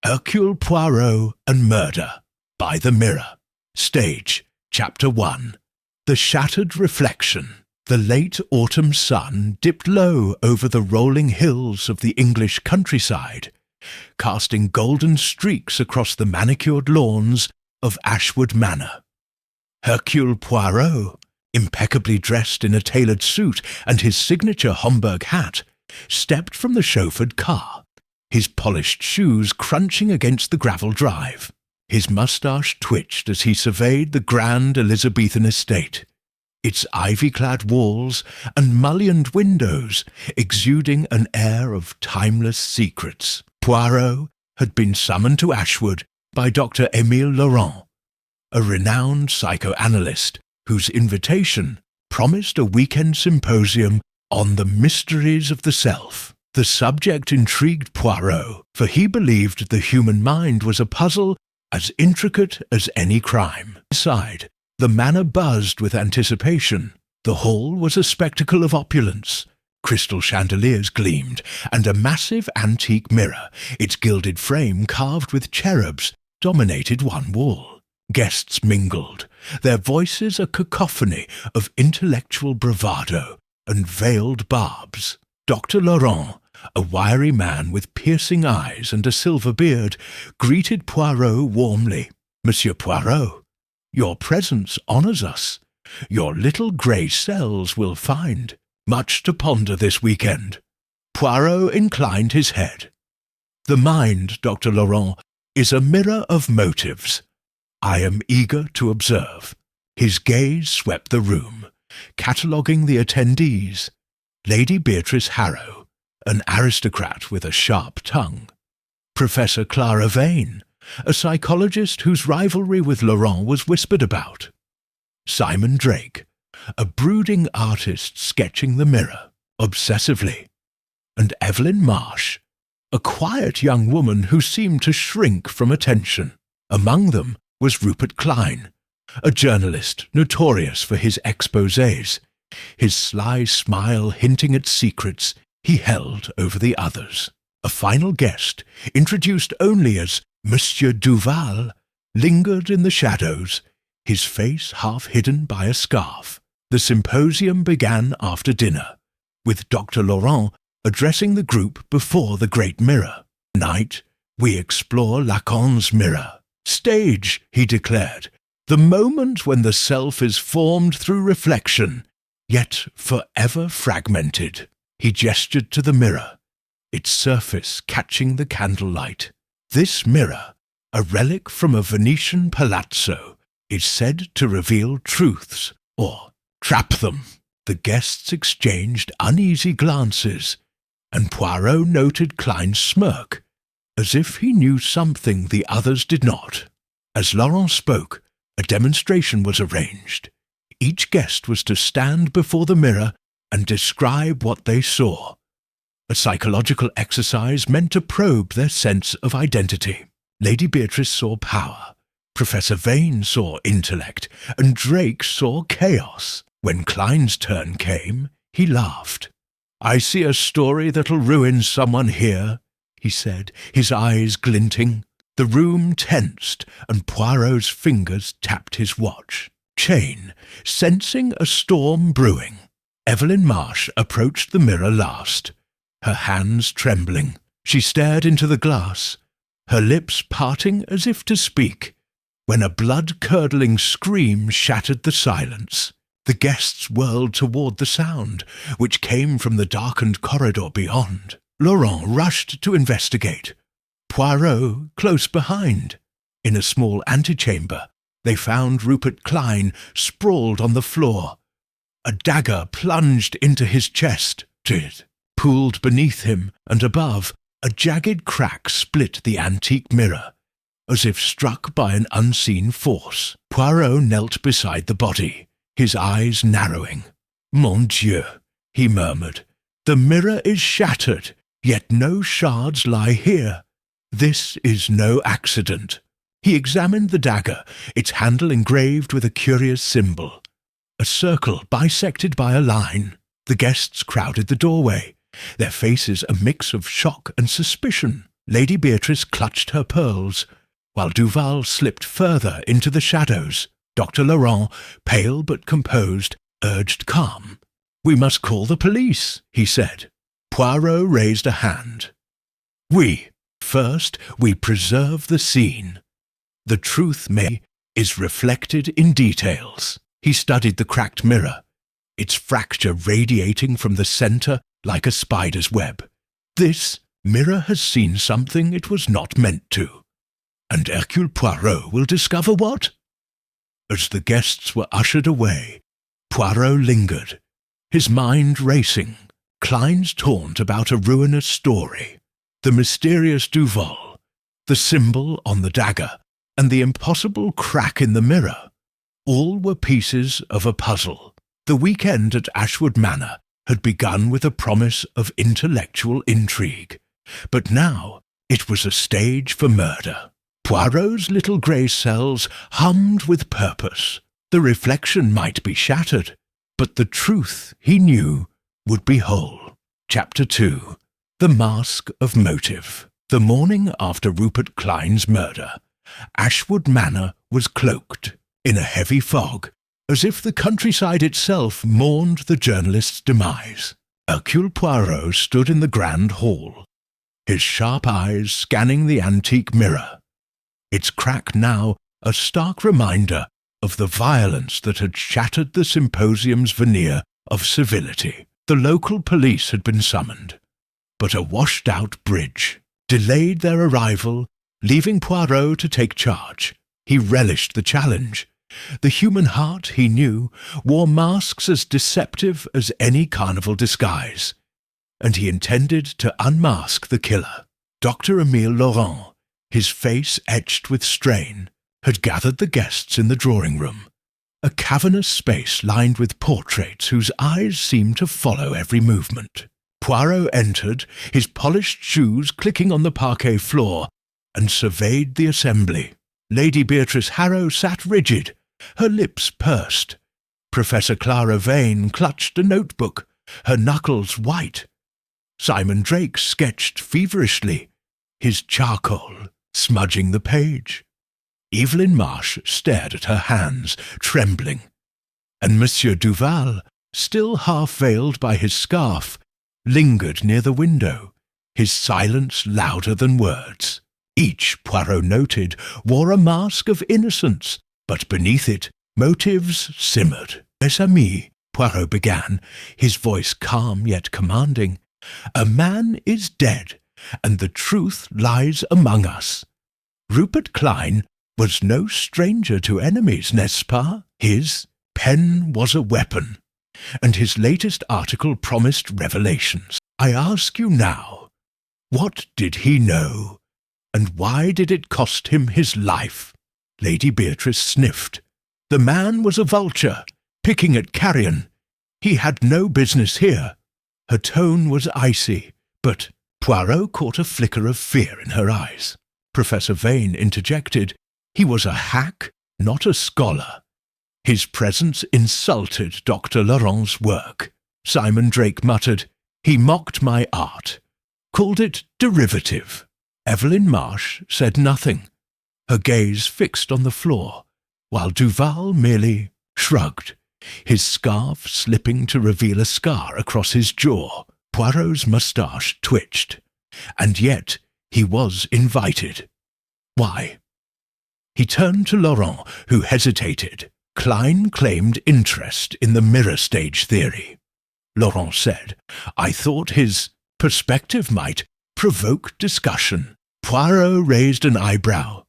Hercule Poirot and Murder by the Mirror. Stage, Chapter 1. The Shattered Reflection. The late autumn sun dipped low over the rolling hills of the English countryside, casting golden streaks across the manicured lawns of Ashwood Manor. Hercule Poirot, impeccably dressed in a tailored suit and his signature Homburg hat, stepped from the chauffeured car, his polished shoes crunching against the gravel drive. His moustache twitched as he surveyed the grand Elizabethan estate, its ivy-clad walls and mullioned windows exuding an air of timeless secrets. Poirot had been summoned to Ashwood by Dr. Émile Laurent, a renowned psychoanalyst whose invitation promised a weekend symposium on the mysteries of the self. The subject intrigued Poirot, for he believed the human mind was a puzzle as intricate as any crime. Inside, the manor buzzed with anticipation. The hall was a spectacle of opulence. Crystal chandeliers gleamed, and a massive antique mirror, its gilded frame carved with cherubs, dominated one wall. Guests mingled, their voices a cacophony of intellectual bravado and veiled barbs. Dr. Laurent, a wiry man with piercing eyes and a silver beard, greeted Poirot warmly. "Monsieur Poirot, your presence honours us. Your little grey cells will find much to ponder this weekend." Poirot inclined his head. "The mind, Dr. Laurent, is a mirror of motives. I am eager to observe." His gaze swept the room, cataloguing the attendees. Lady Beatrice Harrow, an aristocrat with a sharp tongue. Professor Clara Vane, a psychologist whose rivalry with Laurent was whispered about. Simon Drake, a brooding artist sketching the mirror, obsessively. And Evelyn Marsh, a quiet young woman who seemed to shrink from attention. Among them was Rupert Klein, a journalist notorious for his exposés, his sly smile hinting at secrets he held over the others. A final guest, introduced only as Monsieur Duval, lingered in the shadows, his face half hidden by a scarf. The symposium began after dinner, with Dr. Laurent addressing the group before the great mirror. "Tonight, we explore Lacan's mirror. Stage," he declared, "the moment when the self is formed through reflection, yet forever fragmented." He gestured to the mirror, its surface catching the candlelight. This mirror, a relic from a Venetian palazzo, is said to reveal truths, or trap them. The guests exchanged uneasy glances, and Poirot noted Klein's smirk, as if he knew something the others did not. As Laurent spoke, a demonstration was arranged. Each guest was to stand before the mirror and describe what they saw, a psychological exercise meant to probe their sense of identity. Lady Beatrice saw power, Professor Vane saw intellect, and Drake saw chaos. When Klein's turn came, he laughed. "I see a story that'll ruin someone here," he said, his eyes glinting. The room tensed, and Poirot's fingers tapped his watch. Chain, sensing a storm brewing. Evelyn Marsh approached the mirror last, her hands trembling. She stared into the glass, her lips parting as if to speak, when a blood-curdling scream shattered the silence. The guests whirled toward the sound, which came from the darkened corridor beyond. Laurent rushed to investigate, Poirot close behind. In a small antechamber, they found Rupert Klein sprawled on the floor. A dagger plunged into his chest. It pooled beneath him, and above, a jagged crack split the antique mirror, as if struck by an unseen force. Poirot knelt beside the body, his eyes narrowing. "Mon Dieu," he murmured, "the mirror is shattered, yet no shards lie here. This is no accident." He examined the dagger, its handle engraved with a curious symbol, a circle bisected by a line. The guests crowded the doorway, their faces a mix of shock and suspicion. Lady Beatrice clutched her pearls, while Duval slipped further into the shadows. Dr. Laurent, pale but composed, urged calm. "We must call the police," he said. Poirot raised a hand. First, we preserve the scene. The truth is reflected in details." He studied the cracked mirror, its fracture radiating from the centre like a spider's web. This mirror has seen something it was not meant to. And Hercule Poirot will discover what? As the guests were ushered away, Poirot lingered, his mind racing, Klein's taunt about a ruinous story, the mysterious Duval, the symbol on the dagger, and the impossible crack in the mirror. All were pieces of a puzzle. The weekend at Ashwood Manor had begun with a promise of intellectual intrigue, but now it was a stage for murder. Poirot's little grey cells hummed with purpose. The reflection might be shattered, but the truth, he knew, would be whole. Chapter 2. The Mask of Motive. The morning after Rupert Klein's murder, Ashwood Manor was cloaked in a heavy fog, as if the countryside itself mourned the journalist's demise. Hercule Poirot stood in the grand hall, his sharp eyes scanning the antique mirror, its crack now a stark reminder of the violence that had shattered the symposium's veneer of civility. The local police had been summoned, but a washed-out bridge delayed their arrival, leaving Poirot to take charge. He relished the challenge. The human heart, he knew, wore masks as deceptive as any carnival disguise, and he intended to unmask the killer. Dr. Émile Laurent, his face etched with strain, had gathered the guests in the drawing-room, a cavernous space lined with portraits whose eyes seemed to follow every movement. Poirot entered, his polished shoes clicking on the parquet floor, and surveyed the assembly. Lady Beatrice Harrow sat rigid, her lips pursed. Professor Clara Vane clutched a notebook, her knuckles white. Simon Drake sketched feverishly, his charcoal smudging the page. Evelyn Marsh stared at her hands, trembling, and Monsieur Duval, still half-veiled by his scarf, lingered near the window, his silence louder than words. Each, Poirot noted, wore a mask of innocence, but beneath it, motives simmered. "Mes amis," Poirot began, his voice calm yet commanding, "a man is dead, and the truth lies among us. Rupert Klein was no stranger to enemies, n'est-ce pas? His pen was a weapon, and his latest article promised revelations. I ask you now, what did he know, and why did it cost him his life?" Lady Beatrice sniffed. "The man was a vulture, picking at carrion. He had no business here." Her tone was icy, but Poirot caught a flicker of fear in her eyes. Professor Vane interjected, "He was a hack, not a scholar. His presence insulted Dr. Laurent's work." Simon Drake muttered, "He mocked my art, called it derivative." Evelyn Marsh said nothing, her gaze fixed on the floor, while Duval merely shrugged, his scarf slipping to reveal a scar across his jaw. Poirot's moustache twitched, and yet he was invited. Why? He turned to Laurent, who hesitated. Klein claimed interest in the mirror stage theory. Laurent said, "I thought his perspective might provoke discussion." Poirot raised an eyebrow.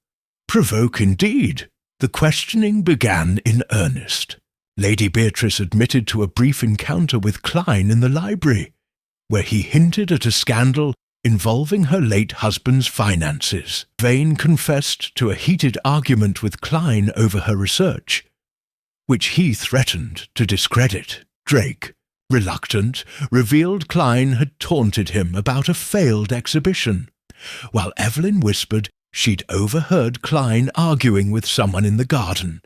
"Provoke indeed." The questioning began in earnest. Lady Beatrice admitted to a brief encounter with Klein in the library, where he hinted at a scandal involving her late husband's finances. Vane confessed to a heated argument with Klein over her research, which he threatened to discredit. Drake, reluctant, revealed Klein had taunted him about a failed exhibition, while Evelyn whispered she'd overheard Klein arguing with someone in the garden,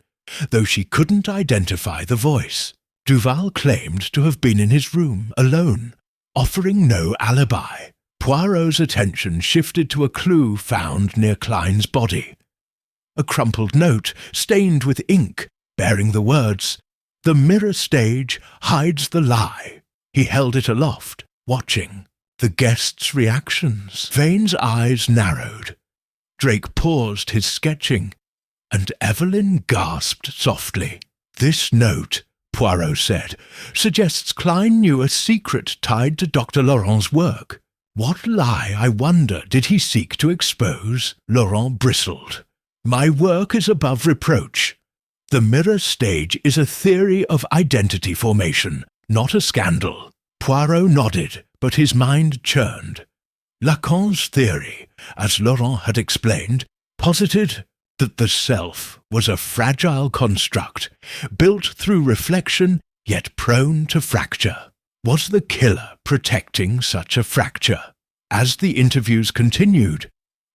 though she couldn't identify the voice. Duval claimed to have been in his room, alone, offering no alibi. Poirot's attention shifted to a clue found near Klein's body. A crumpled note, stained with ink, bearing the words, "The mirror stage hides the lie." He held it aloft, watching. The guest's reactions. Vane's eyes narrowed. Drake paused his sketching, and Evelyn gasped softly. "This note," Poirot said, "suggests Klein knew a secret tied to Dr. Laurent's work. What lie, I wonder, did he seek to expose?" Laurent bristled. "My work is above reproach. The mirror stage is a theory of identity formation, not a scandal." Poirot nodded, but his mind churned. Lacan's theory, as Laurent had explained, posited that the self was a fragile construct, built through reflection, yet prone to fracture. Was the killer protecting such a fracture? As the interviews continued,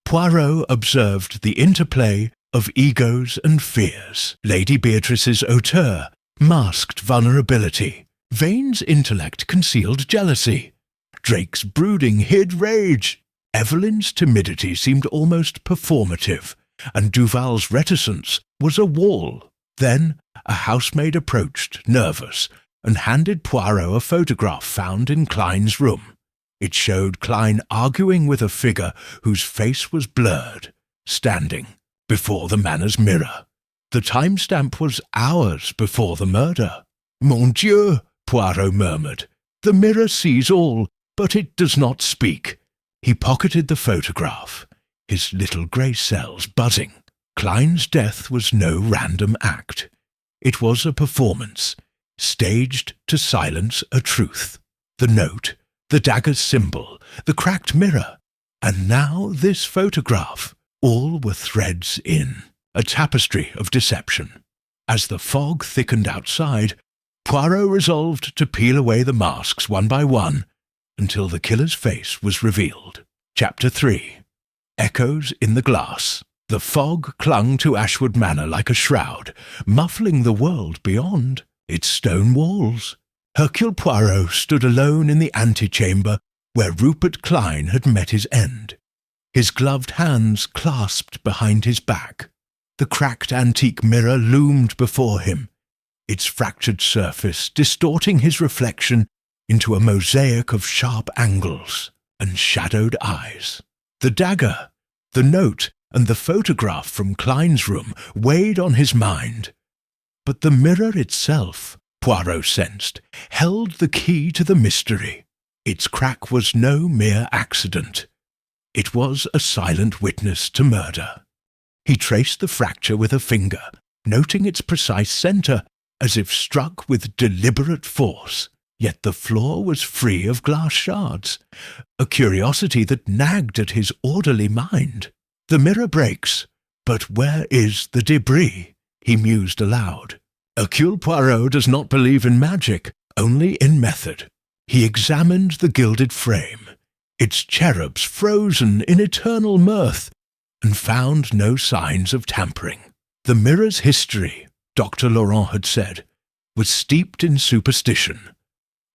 Poirot observed the interplay of egos and fears. Lady Beatrice's hauteur masked vulnerability. Vane's intellect concealed jealousy. Drake's brooding hid rage. Evelyn's timidity seemed almost performative, and Duval's reticence was a wall. Then a housemaid approached, nervous, and handed Poirot a photograph found in Klein's room. It showed Klein arguing with a figure whose face was blurred, standing before the manor's mirror. The timestamp was hours before the murder. "Mon Dieu," Poirot murmured. "The mirror sees all, but it does not speak." He pocketed the photograph, his little grey cells buzzing. Klein's death was no random act. It was a performance, staged to silence a truth. The note, the dagger's symbol, the cracked mirror, and now this photograph. All were threads in a tapestry of deception. As the fog thickened outside, Poirot resolved to peel away the masks one by one until the killer's face was revealed. Chapter 3. Echoes in the Glass. The fog clung to Ashwood Manor like a shroud, muffling the world beyond its stone walls. Hercule Poirot stood alone in the antechamber where Rupert Klein had met his end, his gloved hands clasped behind his back. The cracked antique mirror loomed before him, its fractured surface distorting his reflection into a mosaic of sharp angles and shadowed eyes. The dagger, the note, and the photograph from Klein's room weighed on his mind. But the mirror itself, Poirot sensed, held the key to the mystery. Its crack was no mere accident. It was a silent witness to murder. He traced the fracture with a finger, noting its precise centre, as if struck with deliberate force. Yet the floor was free of glass shards, a curiosity that nagged at his orderly mind. The mirror breaks, but where is the debris? He mused aloud. Hercule Poirot does not believe in magic, only in method. He examined the gilded frame, its cherubs frozen in eternal mirth, and found no signs of tampering. The mirror's history, Dr. Laurent had said, was steeped in superstition.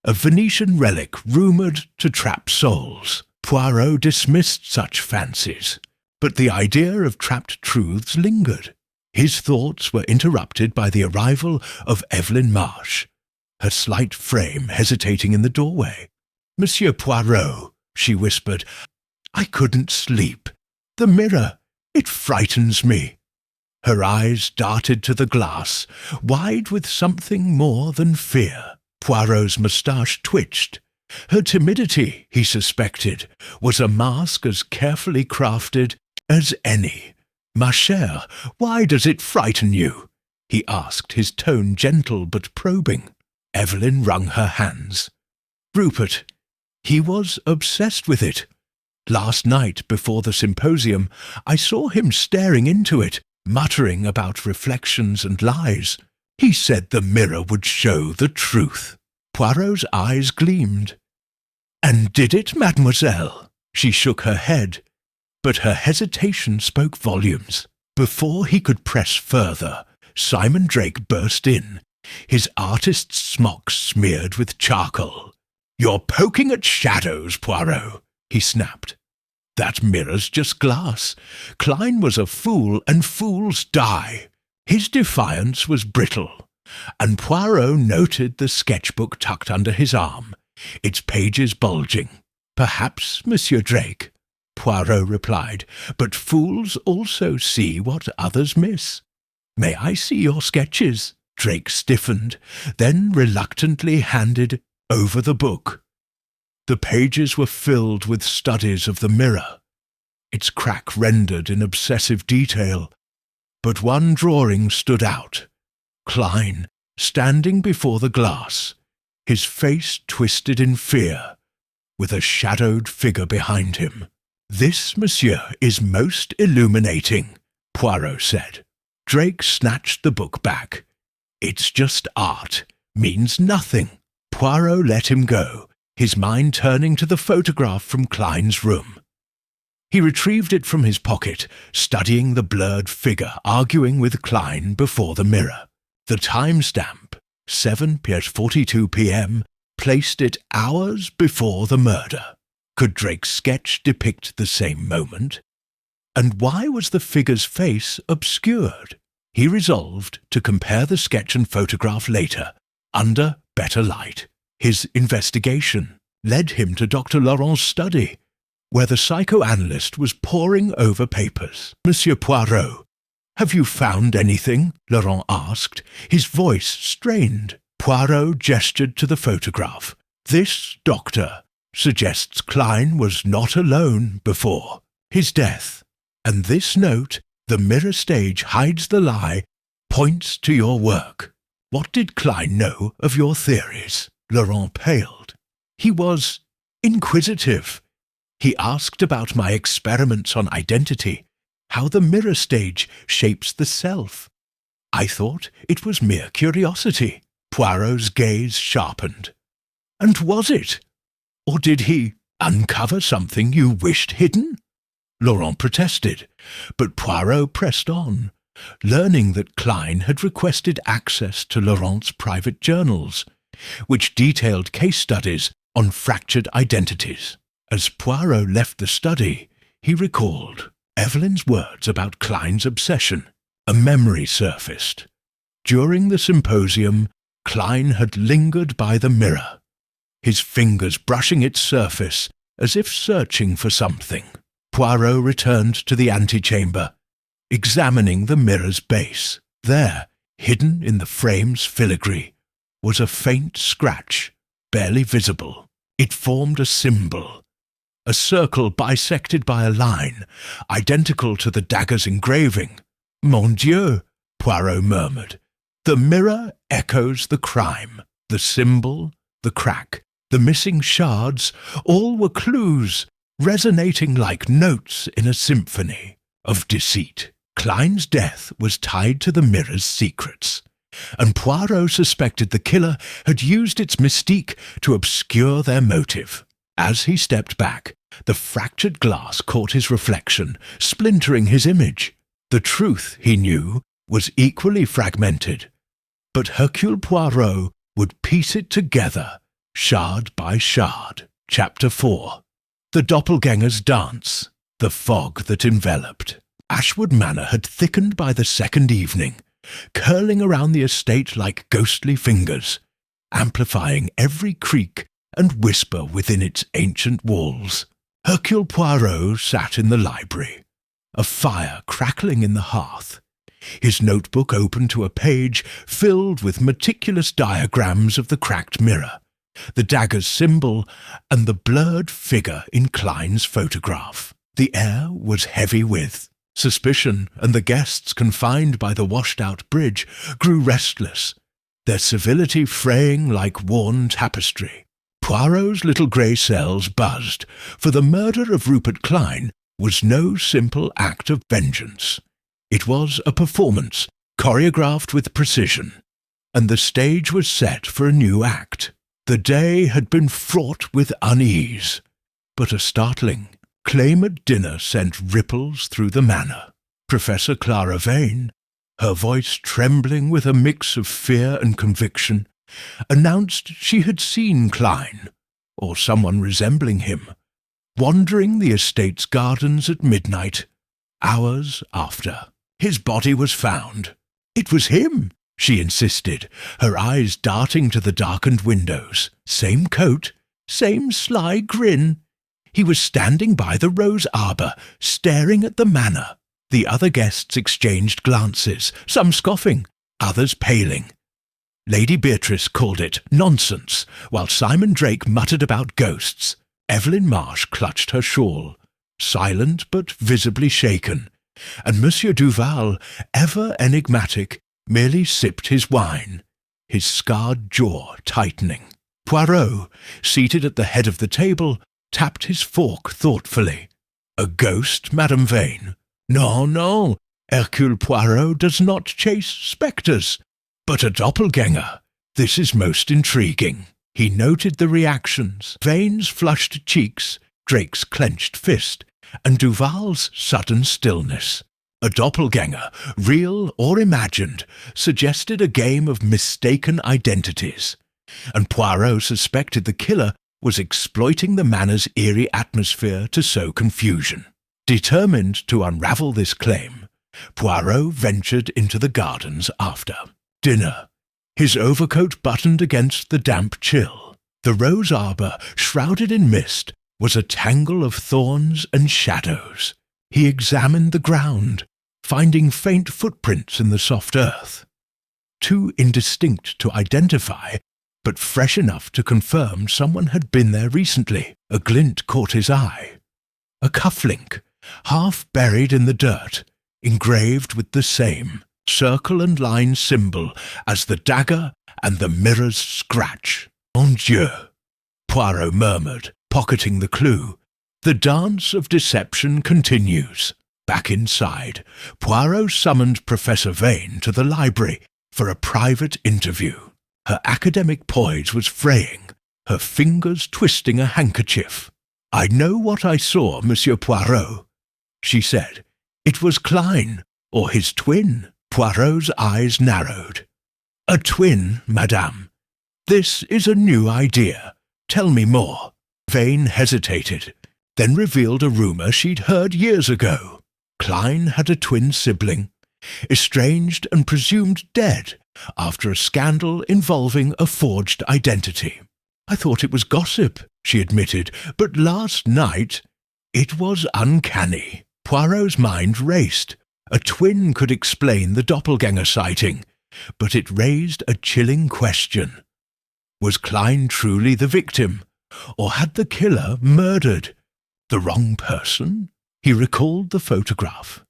A Venetian relic rumoured to trap souls. Poirot dismissed such fancies, but the idea of trapped truths lingered. His thoughts were interrupted by the arrival of Evelyn Marsh, her slight frame hesitating in the doorway. "Monsieur Poirot," she whispered, "I couldn't sleep. The mirror, it frightens me." Her eyes darted to the glass, wide with something more than fear. Poirot's moustache twitched. Her timidity, he suspected, was a mask as carefully crafted as any. "Ma chère, why does it frighten you?" he asked, his tone gentle but probing. Evelyn wrung her hands. "Rupert, he was obsessed with it. Last night, before the symposium, I saw him staring into it, muttering about reflections and lies. He said the mirror would show the truth." Poirot's eyes gleamed. "And did it, mademoiselle?" She shook her head, but her hesitation spoke volumes. Before he could press further, Simon Drake burst in, his artist's smock smeared with charcoal. "You're poking at shadows, Poirot," he snapped. "That mirror's just glass. Klein was a fool, and fools die." His defiance was brittle, and Poirot noted the sketchbook tucked under his arm, its pages bulging. "Perhaps, Monsieur Drake," Poirot replied, "but fools also see what others miss. May I see your sketches?" Drake stiffened, then reluctantly handed over the book. The pages were filled with studies of the mirror, its crack rendered in obsessive detail. But one drawing stood out. Klein, standing before the glass, his face twisted in fear, with a shadowed figure behind him. "This, monsieur, is most illuminating," Poirot said. Drake snatched the book back. "It's just art. Means nothing." Poirot let him go, his mind turning to the photograph from Klein's room. He retrieved it from his pocket, studying the blurred figure arguing with Klein before the mirror. The timestamp, 7:42 p.m., placed it hours before the murder. Could Drake's sketch depict the same moment? And why was the figure's face obscured? He resolved to compare the sketch and photograph later, under better light. His investigation led him to Dr. Laurent's study, where the psychoanalyst was poring over papers. "Monsieur Poirot, have you found anything?" Laurent asked, his voice strained. Poirot gestured to the photograph. "This, doctor, suggests Klein was not alone before his death. And this note, 'The mirror stage hides the lie,' points to your work. What did Klein know of your theories?" Laurent paled. "He was inquisitive. He asked about my experiments on identity, how the mirror stage shapes the self. I thought it was mere curiosity." Poirot's gaze sharpened. "And was it? Or did he uncover something you wished hidden?" Laurent protested, but Poirot pressed on, learning that Klein had requested access to Laurent's private journals, which detailed case studies on fractured identities. As Poirot left the study, he recalled Evelyn's words about Klein's obsession. A memory surfaced. During the symposium, Klein had lingered by the mirror, his fingers brushing its surface as if searching for something. Poirot returned to the antechamber, examining the mirror's base. There, hidden in the frame's filigree, was a faint scratch, barely visible. It formed a symbol, a circle bisected by a line, identical to the dagger's engraving. "Mon Dieu," Poirot murmured. "The mirror echoes the crime. The symbol, the crack, the missing shards, all were clues, resonating like notes in a symphony of deceit." Klein's death was tied to the mirror's secrets, and Poirot suspected the killer had used its mystique to obscure their motive. As he stepped back, the fractured glass caught his reflection, splintering his image. The truth, he knew, was equally fragmented, but Hercule Poirot would piece it together, shard by shard. Chapter 4. The Doppelganger's Dance. The fog that enveloped. Ashwood Manor had thickened by the second evening, curling around the estate like ghostly fingers, amplifying every creak and whisper within its ancient walls. Hercule Poirot sat in the library, a fire crackling in the hearth, his notebook open to a page filled with meticulous diagrams of the cracked mirror, the dagger's symbol, and the blurred figure in Klein's photograph. The air was heavy with suspicion, and the guests confined by the washed-out bridge grew restless, their civility fraying like worn tapestry. Poirot's little grey cells buzzed, for the murder of Rupert Klein was no simple act of vengeance. It was a performance, choreographed with precision, and the stage was set for a new act. The day had been fraught with unease, but a startling claim at dinner sent ripples through the manor. Professor Clara Vane, her voice trembling with a mix of fear and conviction, announced she had seen Klein, or someone resembling him, wandering the estate's gardens at midnight, hours after. His body was found. It was him, she insisted, her eyes darting to the darkened windows. Same coat, same sly grin. He was standing by the rose arbour, staring at the manor. The other guests exchanged glances, some scoffing, others paling. Lady Beatrice called it nonsense, while Simon Drake muttered about ghosts. Evelyn Marsh clutched her shawl, silent but visibly shaken, and Monsieur Duval, ever enigmatic, merely sipped his wine, his scarred jaw tightening. Poirot, seated at the head of the table, tapped his fork thoughtfully. "A ghost, Madame Vane? No, no, Hercule Poirot does not chase spectres, but a doppelganger. This is most intriguing." He noted the reactions, Vane's flushed cheeks, Drake's clenched fist, and Duval's sudden stillness. A doppelganger, real or imagined, suggested a game of mistaken identities, and Poirot suspected the killer was exploiting the manor's eerie atmosphere to sow confusion. Determined to unravel this claim, Poirot ventured into the gardens after dinner, his overcoat buttoned against the damp chill. The rose arbour, shrouded in mist, was a tangle of thorns and shadows. He examined the ground, finding faint footprints in the soft earth. Too indistinct to identify, but fresh enough to confirm someone had been there recently. A glint caught his eye. A cufflink, half buried in the dirt, engraved with the same circle and line symbol as the dagger and the mirror's scratch. Mon Dieu, Poirot murmured, pocketing the clue. The dance of deception continues. Back inside, Poirot summoned Professor Vane to the library for a private interview. Her academic poise was fraying, her fingers twisting a handkerchief. "I know what I saw, Monsieur Poirot," she said. "It was Klein, or his twin." Poirot's eyes narrowed. "A twin, madame. This is a new idea. Tell me more." Vane hesitated, then revealed a rumour she'd heard years ago. Klein had a twin sibling, estranged and presumed dead after a scandal involving a forged identity. "I thought it was gossip," she admitted, "but last night it was uncanny." Poirot's mind raced. A twin could explain the doppelganger sighting, but it raised a chilling question. Was Klein truly the victim, or had the killer murdered the wrong person? He recalled the photograph,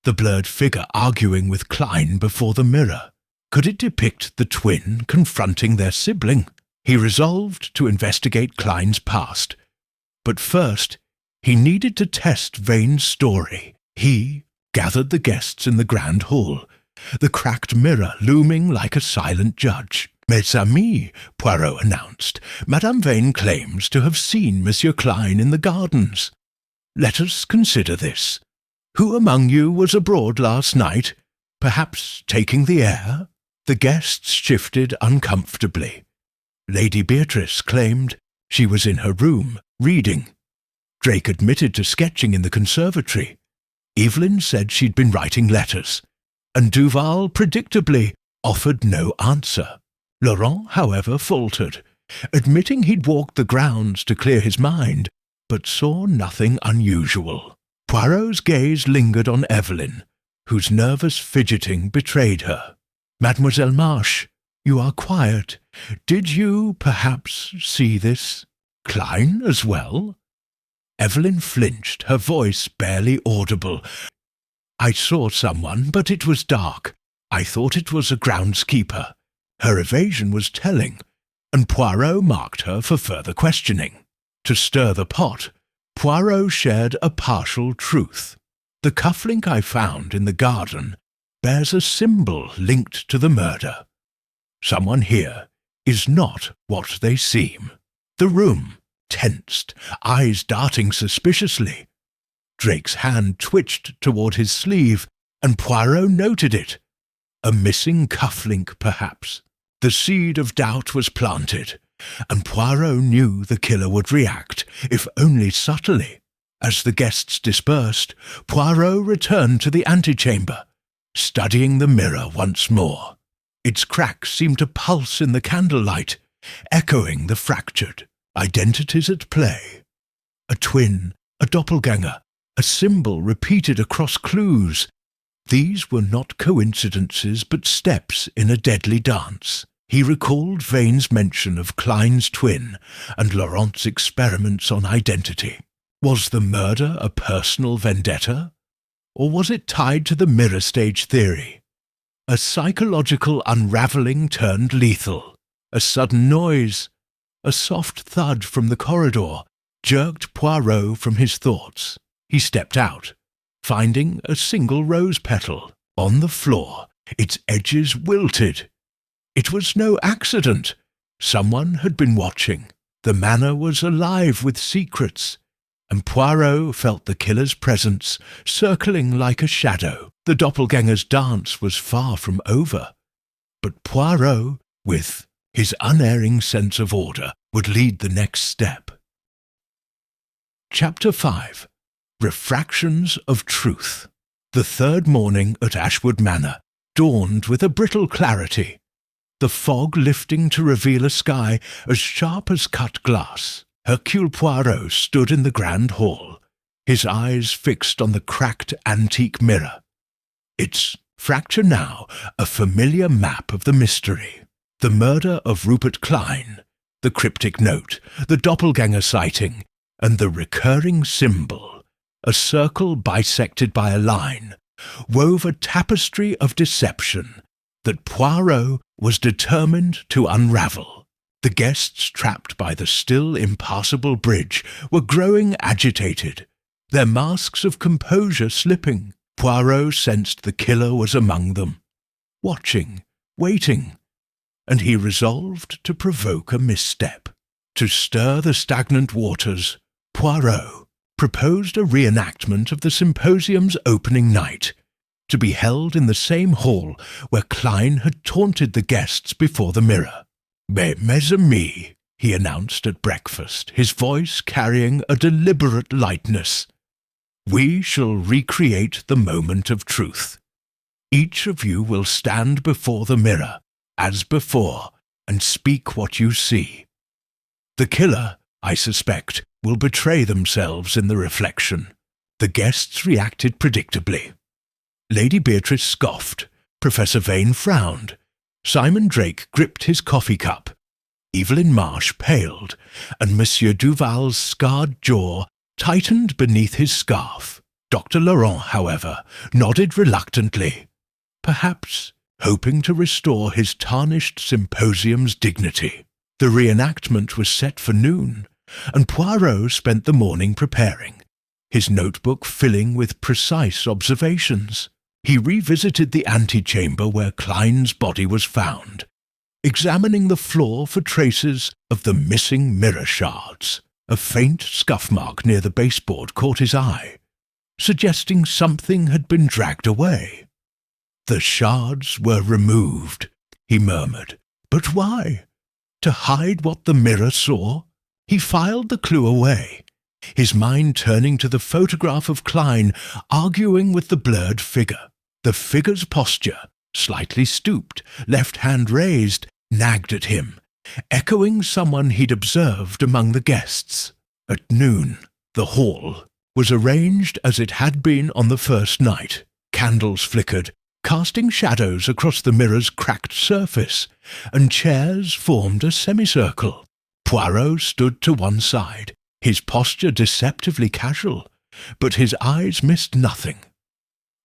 the blurred figure arguing with Klein before the mirror. Could it depict the twin confronting their sibling? He resolved to investigate Klein's past, but first he needed to test Vane's story. He gathered the guests in the grand hall, the cracked mirror looming like a silent judge. "Mes amis," Poirot announced, "Madame Vane claims to have seen Monsieur Klein in the gardens. Let us consider this. Who among you was abroad last night, perhaps taking the air?" The guests shifted uncomfortably. Lady Beatrice claimed she was in her room, reading. Drake admitted to sketching in the conservatory. Evelyn said she'd been writing letters, and Duval predictably offered no answer. Laurent, however, faltered, admitting he'd walked the grounds to clear his mind, but saw nothing unusual. Poirot's gaze lingered on Evelyn, whose nervous fidgeting betrayed her. "Mademoiselle Marsh, you are quiet. Did you, perhaps, see this? Klein as well?" Evelyn flinched, her voice barely audible. "I saw someone, but it was dark. I thought it was a groundskeeper." Her evasion was telling, and Poirot marked her for further questioning. To stir the pot, Poirot shared a partial truth. "The cufflink I found in the garden bears a symbol linked to the murder. Someone here is not what they seem." The room tensed, eyes darting suspiciously. Drake's hand twitched toward his sleeve, and Poirot noted it. A missing cufflink, perhaps. The seed of doubt was planted, and Poirot knew the killer would react, if only subtly. As the guests dispersed, Poirot returned to the antechamber, studying the mirror once more. Its cracks seemed to pulse in the candlelight, echoing the fractured identities at play. A twin, a doppelganger, a symbol repeated across clues. These were not coincidences but steps in a deadly dance. He recalled Vane's mention of Klein's twin and Laurent's experiments on identity. Was the murder a personal vendetta? Or was it tied to the mirror stage theory? A psychological unravelling turned lethal. A sudden noise, a soft thud from the corridor, jerked Poirot from his thoughts. He stepped out, finding a single rose petal on the floor, its edges wilted. It was no accident. Someone had been watching. The manor was alive with secrets, and Poirot felt the killer's presence circling like a shadow. The doppelganger's dance was far from over, but Poirot, with his unerring sense of order, would lead the next step. Chapter 5. Refractions of Truth. The third morning at Ashwood Manor dawned with a brittle clarity, the fog lifting to reveal a sky as sharp as cut glass. Hercule Poirot stood in the grand hall, his eyes fixed on the cracked antique mirror. Its fracture now a familiar map of the mystery. The murder of Rupert Klein, the cryptic note, the doppelganger sighting, and the recurring symbol, a circle bisected by a line, wove a tapestry of deception that Poirot was determined to unravel. The guests trapped by the still impassable bridge were growing agitated, their masks of composure slipping. Poirot sensed the killer was among them, watching, waiting, and he resolved to provoke a misstep. To stir the stagnant waters, Poirot proposed a reenactment of the symposium's opening night, to be held in the same hall where Klein had taunted the guests before the mirror. "Mes amis," he announced at breakfast, his voice carrying a deliberate lightness. "We shall recreate the moment of truth. Each of you will stand before the mirror, as before, and speak what you see. The killer, I suspect, will betray themselves in the reflection." The guests reacted predictably. Lady Beatrice scoffed, Professor Vane frowned, Simon Drake gripped his coffee cup, Evelyn Marsh paled, and Monsieur Duval's scarred jaw tightened beneath his scarf. Dr. Laurent, however, nodded reluctantly, perhaps hoping to restore his tarnished symposium's dignity. The reenactment was set for noon, and Poirot spent the morning preparing, his notebook filling with precise observations. He revisited the antechamber where Klein's body was found, examining the floor for traces of the missing mirror shards. A faint scuff mark near the baseboard caught his eye, suggesting something had been dragged away. "The shards were removed," he murmured. "But why? To hide what the mirror saw?" He filed the clue away, his mind turning to the photograph of Klein arguing with the blurred figure. The figure's posture, slightly stooped, left hand raised, nagged at him, echoing someone he'd observed among the guests. At noon, the hall was arranged as it had been on the first night. Candles flickered, casting shadows across the mirror's cracked surface, and chairs formed a semicircle. Poirot stood to one side, his posture deceptively casual, but his eyes missed nothing.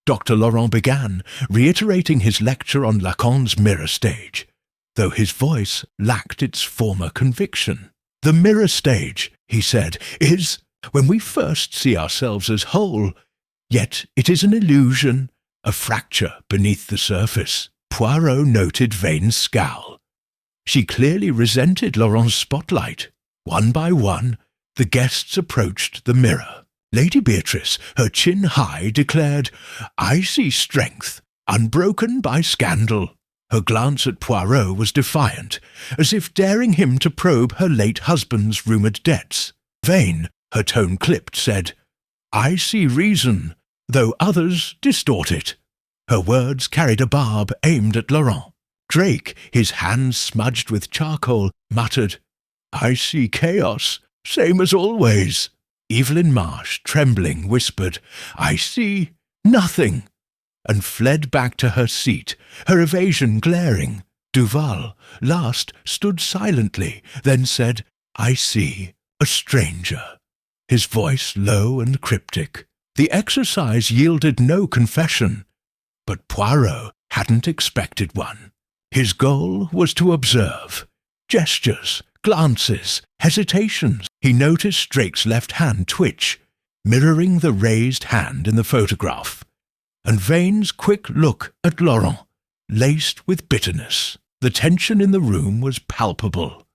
Dr. Laurent began, reiterating his lecture on Lacan's mirror stage, though his voice lacked its former conviction. "The mirror stage," he said, "is when we first see ourselves as whole, yet it is an illusion, a fracture beneath the surface." Poirot noted Vane's scowl. She clearly resented Laurent's spotlight. One by one, the guests approached the mirror. Lady Beatrice, her chin high, declared, "I see strength, unbroken by scandal." Her glance at Poirot was defiant, as if daring him to probe her late husband's rumoured debts. Vain, her tone clipped, said, "I see reason, though others distort it." Her words carried a barb aimed at Laurent. Drake, his hands smudged with charcoal, muttered, "I see chaos, same as always." Evelyn Marsh, trembling, whispered, "I see nothing," and fled back to her seat, her evasion glaring. Duval, last, stood silently, then said, "I see a stranger," his voice low and cryptic. The exercise yielded no confession, but Poirot hadn't expected one. His goal was to observe. Gestures, glances, hesitations. He noticed Drake's left hand twitch, mirroring the raised hand in the photograph, and Vane's quick look at Laurent, laced with bitterness. The tension in the room was palpable,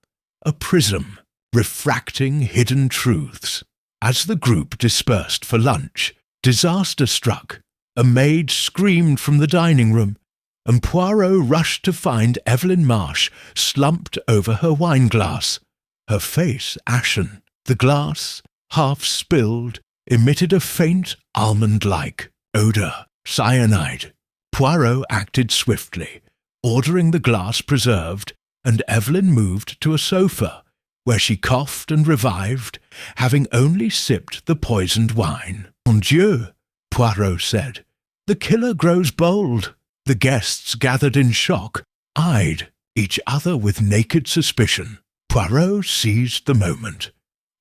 a prism, refracting hidden truths. As the group dispersed for lunch, disaster struck. A maid screamed from the dining room, and Poirot rushed to find Evelyn Marsh slumped over her wine-glass, her face ashen. The glass, half spilled, emitted a faint almond-like odour, cyanide. Poirot acted swiftly, ordering the glass preserved, and Evelyn moved to a sofa, where she coughed and revived, having only sipped the poisoned wine. "Mon Dieu," Poirot said, "the killer grows bold." The guests, gathered in shock, eyed each other with naked suspicion. Poirot seized the moment.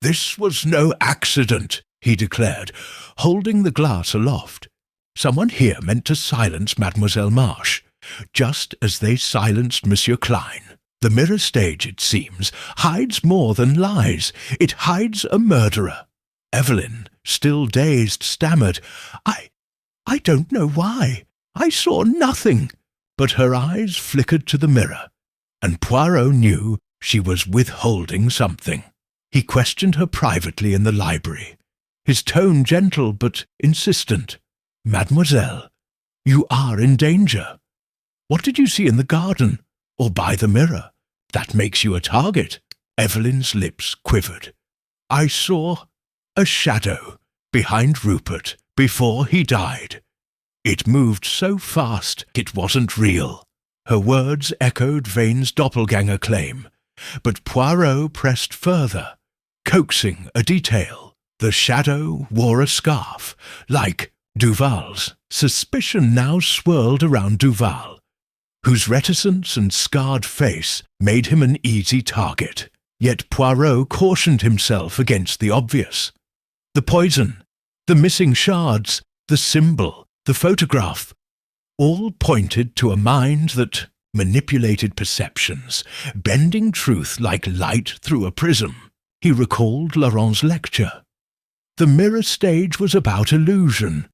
"This was no accident," he declared, holding the glass aloft. "Someone here meant to silence Mademoiselle Marsh, just as they silenced Monsieur Klein. The mirror stage, it seems, hides more than lies. It hides a murderer." Evelyn, still dazed, stammered, I don't know why. I saw nothing." But her eyes flickered to the mirror, and Poirot knew she was withholding something. He questioned her privately in the library, his tone gentle but insistent. "Mademoiselle, you are in danger. What did you see in the garden, or by the mirror, that makes you a target?" Evelyn's lips quivered. "I saw a shadow behind Rupert before he died. It moved so fast it wasn't real." Her words echoed Vane's doppelganger claim, but Poirot pressed further, coaxing a detail. The shadow wore a scarf, like Duval's. Suspicion now swirled around Duval, whose reticence and scarred face made him an easy target. Yet Poirot cautioned himself against the obvious. The poison, the missing shards, the symbol, the photograph, all pointed to a mind that manipulated perceptions, bending truth like light through a prism. He recalled Laurent's lecture. The mirror stage was about illusion,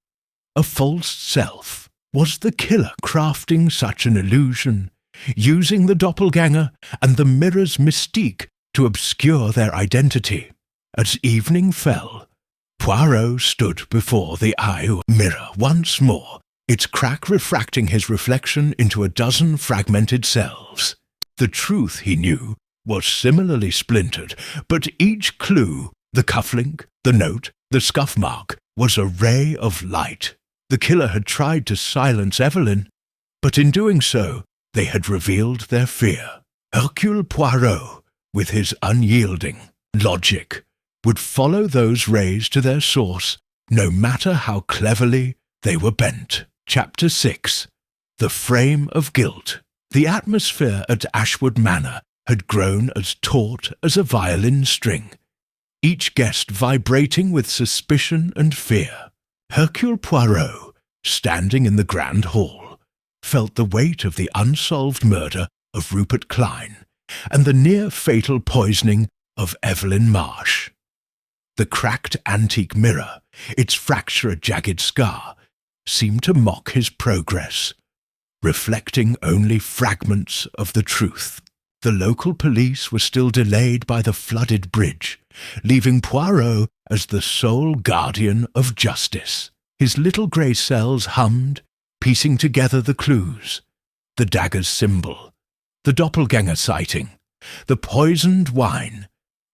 a false self. Was the killer crafting such an illusion, using the doppelganger and the mirror's mystique to obscure their identity? As evening fell, Poirot stood before the eye mirror once more, its crack refracting his reflection into a dozen fragmented selves. The truth, he knew, was similarly splintered, but each clue, the cufflink, the note, the scuff mark, was a ray of light. The killer had tried to silence Evelyn, but in doing so, they had revealed their fear. Hercule Poirot, with his unyielding logic, would follow those rays to their source, no matter how cleverly they were bent. Chapter 6. The Frame of Guilt. The atmosphere at Ashwood Manor had grown as taut as a violin string, each guest vibrating with suspicion and fear. Hercule Poirot, standing in the grand hall, felt the weight of the unsolved murder of Rupert Klein and the near-fatal poisoning of Evelyn Marsh. The cracked antique mirror, its fractured jagged scar, seemed to mock his progress, reflecting only fragments of the truth. The local police were still delayed by the flooded bridge, leaving Poirot as the sole guardian of justice. His little grey cells hummed, piecing together the clues. the dagger's symbol, the doppelganger sighting, the poisoned wine,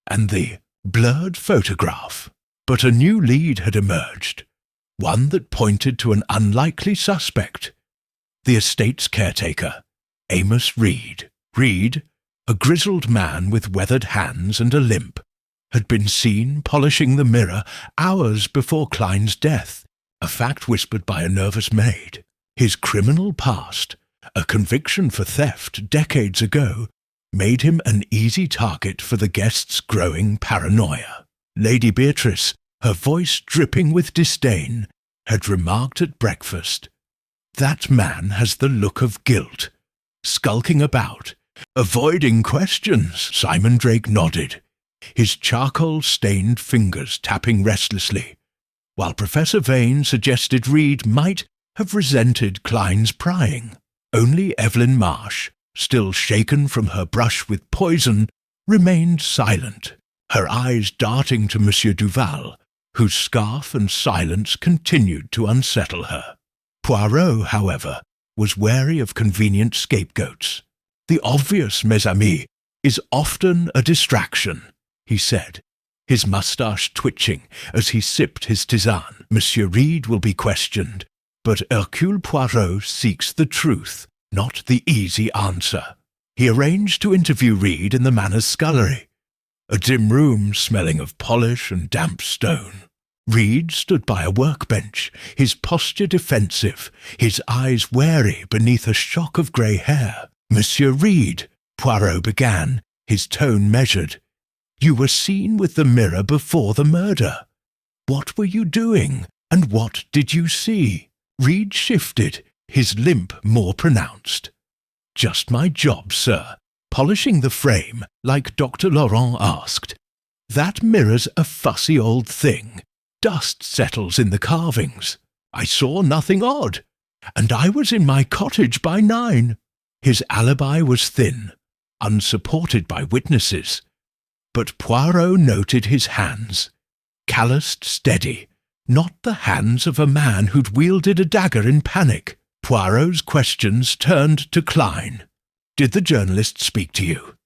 and the blurred photograph. But a new lead had emerged, one that pointed to an unlikely suspect, the estate's caretaker, Amos Reed. Reed, a grizzled man with weathered hands and a limp, had been seen polishing the mirror hours before Klein's death, a fact whispered by a nervous maid. His criminal past, a conviction for theft decades ago, made him an easy target for the guests' growing paranoia. Lady Beatrice, her voice dripping with disdain, had remarked at breakfast, "That man has the look of guilt, skulking about, avoiding questions." Simon Drake nodded, his charcoal-stained fingers tapping restlessly, while Professor Vane suggested Reed might have resented Klein's prying. Only Evelyn Marsh, still shaken from her brush with poison, remained silent, her eyes darting to Monsieur Duval, whose scarf and silence continued to unsettle her. Poirot, however, was wary of convenient scapegoats. "The obvious, mes amis, is often a distraction," he said, his moustache twitching as he sipped his tisane. "Monsieur Reed will be questioned, but Hercule Poirot seeks the truth, not the easy answer." He arranged to interview Reed in the manor's scullery, a dim room smelling of polish and damp stone. Reed stood by a workbench, his posture defensive, his eyes wary beneath a shock of grey hair. "Monsieur Reed," Poirot began, his tone measured, "you were seen with the mirror before the murder. What were you doing, and what did you see?" Reed shifted, his limp more pronounced. "Just my job, sir, polishing the frame, like Dr. Laurent asked. That mirror's a fussy old thing. Dust settles in the carvings. I saw nothing odd, and I was in my cottage by 9. His alibi was thin, unsupported by witnesses, but Poirot noted his hands, calloused steady, not the hands of a man who'd wielded a dagger in panic. Poirot's questions turned to Klein. "Did the journalist speak to you?"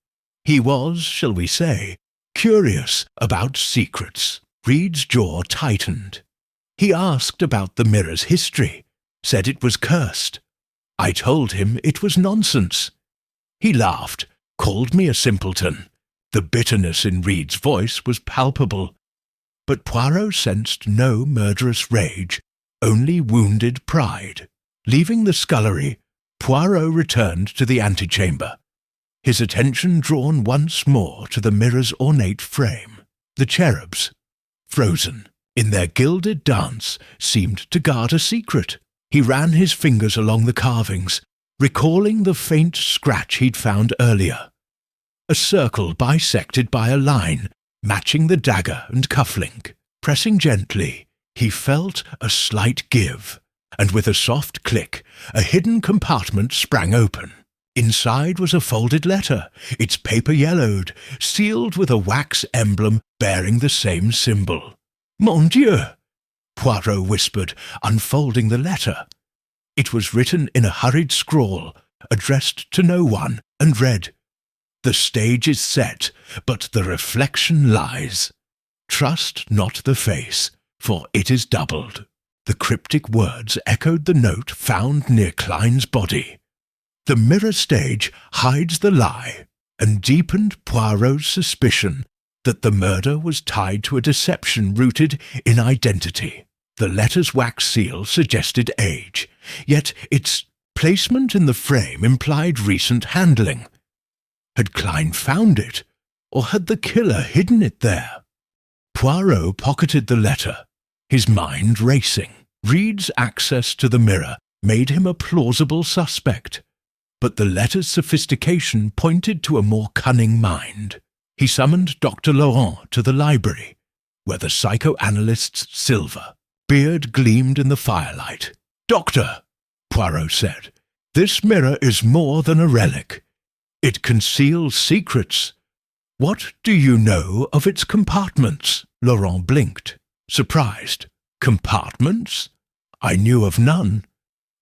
He was, shall we say, curious about secrets. Reed's jaw tightened. "He asked about the mirror's history, said it was cursed. I told him it was nonsense. He laughed, called me a simpleton." The bitterness in Reed's voice was palpable, but Poirot sensed no murderous rage, only wounded pride. Leaving the scullery, Poirot returned to the antechamber, his attention drawn once more to the mirror's ornate frame. The cherubs, frozen in their gilded dance, seemed to guard a secret. He ran his fingers along the carvings, recalling the faint scratch he'd found earlier. A circle bisected by a line, matching the dagger and cufflink. Pressing gently, he felt a slight give, and with a soft click, a hidden compartment sprang open. Inside was a folded letter, its paper yellowed, sealed with a wax emblem bearing the same symbol. "Mon Dieu!" Poirot whispered, unfolding the letter. It was written in a hurried scrawl, addressed to no one, and read, "The stage is set, but the reflection lies. Trust not the face, for it is doubled." The cryptic words echoed the note found near Klein's body. The mirror stage hides the lie, and deepened Poirot's suspicion that the murder was tied to a deception rooted in identity. The letter's wax seal suggested age, yet its placement in the frame implied recent handling. Had Klein found it, or had the killer hidden it there? Poirot pocketed the letter, his mind racing. Reed's access to the mirror made him a plausible suspect, but the letter's sophistication pointed to a more cunning mind. He summoned Dr. Laurent to the library, where the psychoanalyst's silver beard gleamed in the firelight. "Doctor," Poirot said, "this mirror is more than a relic. It conceals secrets. What do you know of its compartments?" Laurent blinked, surprised. "Compartments? I knew of none.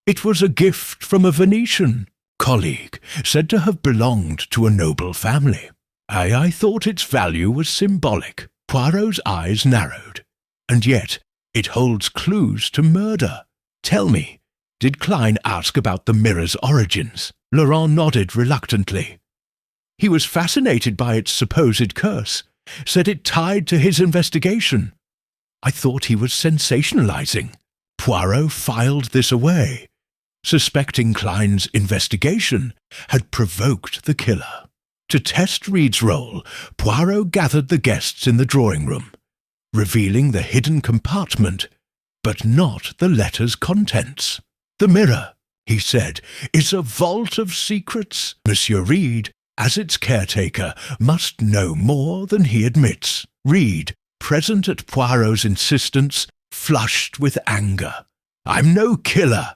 It was a gift from a Venetian. colleague, said to have belonged to a noble family. I thought its value was symbolic. Poirot's eyes narrowed. And yet, it holds clues to murder. Tell me, did Klein ask about the mirror's origins? Laurent nodded reluctantly. He was fascinated by its supposed curse, said it tied to his investigation. I thought he was sensationalizing. Poirot filed this away, suspecting Klein's investigation had provoked the killer. To test Reed's role, Poirot gathered the guests in the drawing room, revealing the hidden compartment, but not the letter's contents. The mirror, he said, is a vault of secrets. Monsieur Reed, as its caretaker, must know more than he admits. Reed, present at Poirot's insistence, flushed with anger. I'm no killer.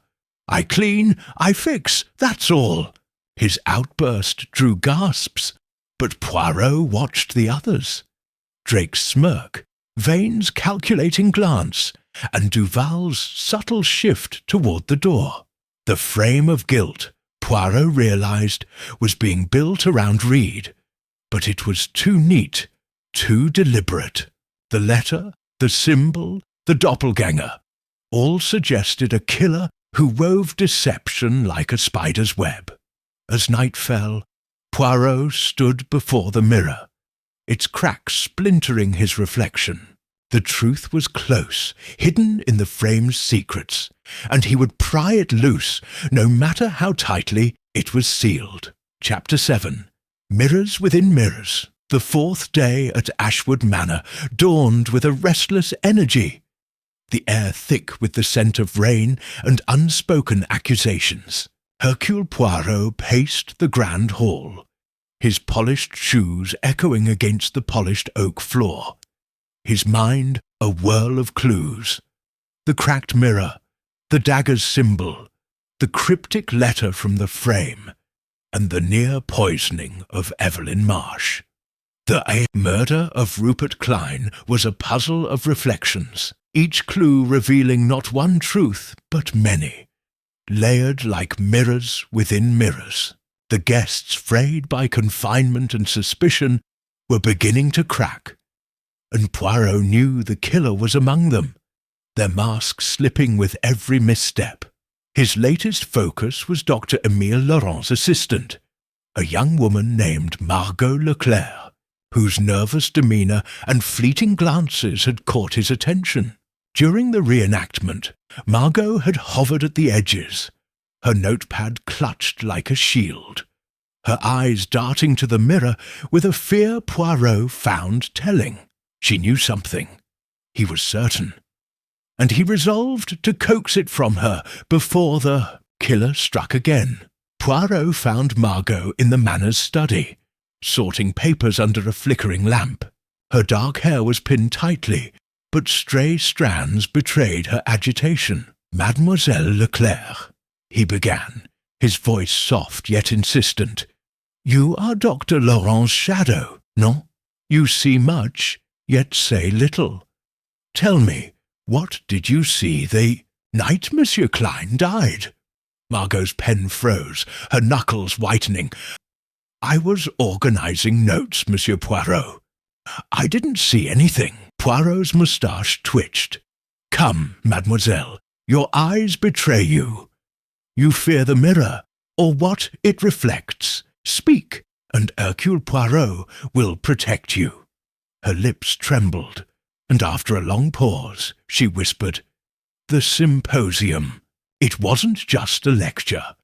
I clean, I fix, that's all. His outburst drew gasps, but Poirot watched the others. Drake's smirk, Vane's calculating glance, and Duval's subtle shift toward the door. The frame of guilt, Poirot realized, was being built around Reed, but it was too neat, too deliberate. The letter, the symbol, the doppelganger, all suggested a killer who wove deception like a spider's web. As night fell, Poirot stood before the mirror, its cracks splintering his reflection. The truth was close, hidden in the frame's secrets, and he would pry it loose, no matter how tightly it was sealed. Chapter 7. Mirrors within mirrors. The fourth day at Ashwood Manor dawned with a restless energy, the air thick with the scent of rain and unspoken accusations. Hercule Poirot paced the grand hall, his polished shoes echoing against the polished oak floor, his mind a whirl of clues. The cracked mirror, the dagger's symbol, the cryptic letter from the frame, and the near poisoning of Evelyn Marsh. The murder of Rupert Klein was a puzzle of reflections, each clue revealing not one truth but many, layered like mirrors within mirrors. The guests, frayed by confinement and suspicion, were beginning to crack, and Poirot knew the killer was among them, their masks slipping with every misstep. His latest focus was Dr. Émile Laurent's assistant, a young woman named Margot Leclerc, whose nervous demeanour and fleeting glances had caught his attention. During the reenactment, Margot had hovered at the edges, her notepad clutched like a shield, her eyes darting to the mirror with a fear Poirot found telling. She knew something, he was certain, and he resolved to coax it from her before the killer struck again. Poirot found Margot in the Manor's study, sorting papers under a flickering lamp. Her dark hair was pinned tightly, but stray strands betrayed her agitation. Mademoiselle Leclerc, he began, his voice soft yet insistent. You are Dr. Laurent's shadow, no? You see much, yet say little. Tell me, what did you see the night Monsieur Klein died? Margot's pen froze, her knuckles whitening. I was organizing notes, Monsieur Poirot. I didn't see anything. Poirot's moustache twitched. Come, mademoiselle, your eyes betray you. You fear the mirror, or what it reflects. Speak, and Hercule Poirot will protect you. Her lips trembled, and after a long pause, she whispered, The symposium. It wasn't just a lecture.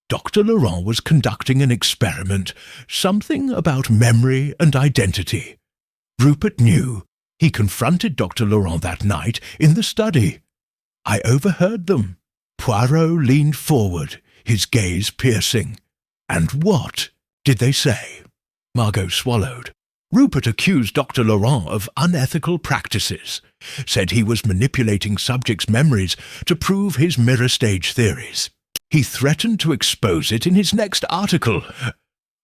Dr. Laurent was conducting an experiment, something about memory and identity. Rupert knew. He confronted Dr. Laurent that night in the study. I overheard them. Poirot leaned forward, his gaze piercing. And what did they say? Margot swallowed. Rupert accused Dr. Laurent of unethical practices, said he was manipulating subjects' memories to prove his mirror stage theories. He threatened to expose it in his next article.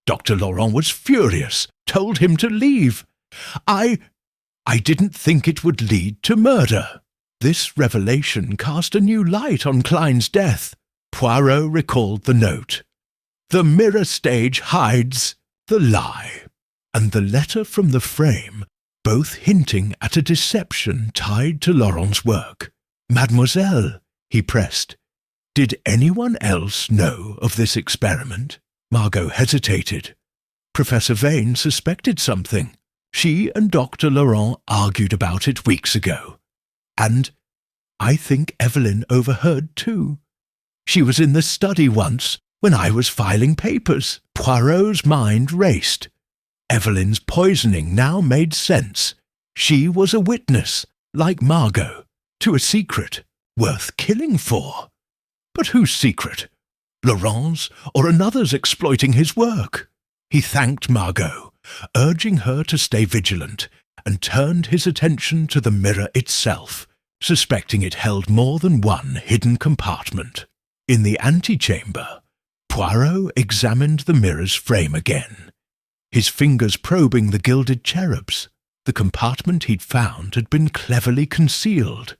Dr. Laurent was furious, told him to leave. I didn't think it would lead to murder. This revelation cast a new light on Klein's death. Poirot recalled the note. The mirror stage hides the lie. And the letter from the frame, both hinting at a deception tied to Laurent's work. Mademoiselle, he pressed, did anyone else know of this experiment? Margot hesitated. Professor Vane suspected something. She and Dr. Laurent argued about it weeks ago. And I think Evelyn overheard too. She was in the study once when I was filing papers. Poirot's mind raced. Evelyn's poisoning now made sense. She was a witness, like Margot, to a secret worth killing for. But whose secret? Laurent's or another's exploiting his work? He thanked Margot, urging her to stay vigilant, and turned his attention to the mirror itself, suspecting it held more than one hidden compartment. In the antechamber, Poirot examined the mirror's frame again, his fingers probing the gilded cherubs. The compartment he'd found had been cleverly concealed,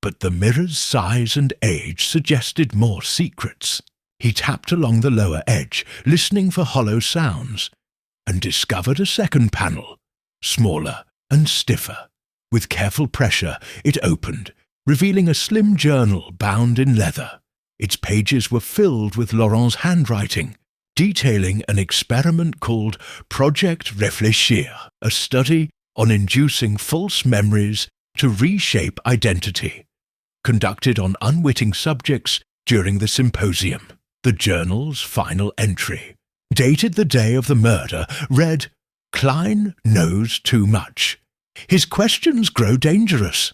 but the mirror's size and age suggested more secrets. He tapped along the lower edge, listening for hollow sounds, and discovered a second panel, smaller and stiffer. With careful pressure, it opened, revealing a slim journal bound in leather. Its pages were filled with Laurent's handwriting, detailing an experiment called Project Réfléchir, a study on inducing false memories to reshape identity, conducted on unwitting subjects during the symposium. The journal's final entry, dated the day of the murder, read, "Klein knows too much. His questions grow dangerous.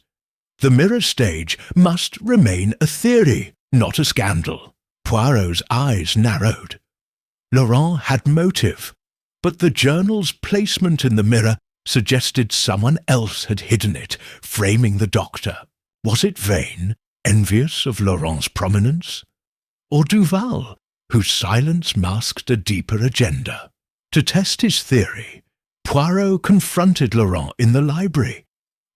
The mirror stage must remain a theory, not a scandal." Poirot's eyes narrowed. Laurent had motive, but the journal's placement in the mirror suggested someone else had hidden it, framing the doctor. Was it Vane, envious of Laurent's prominence? Or Duval, whose silence masked a deeper agenda? To test his theory, Poirot confronted Laurent in the library,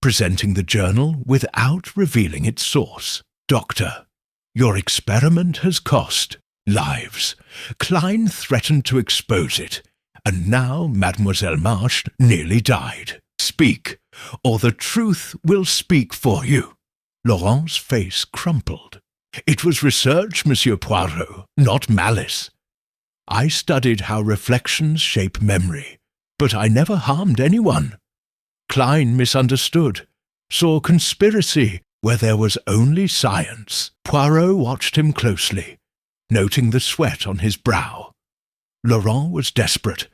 presenting the journal without revealing its source. "Doctor, your experiment has cost lives. Klein threatened to expose it, and now Mademoiselle Marche nearly died. Speak, or the truth will speak for you." Laurent's face crumpled. "It was research, Monsieur Poirot, not malice. I studied how reflections shape memory, but I never harmed anyone. Klein misunderstood, saw conspiracy where there was only science." Poirot watched him closely, noting the sweat on his brow. Laurent was desperate,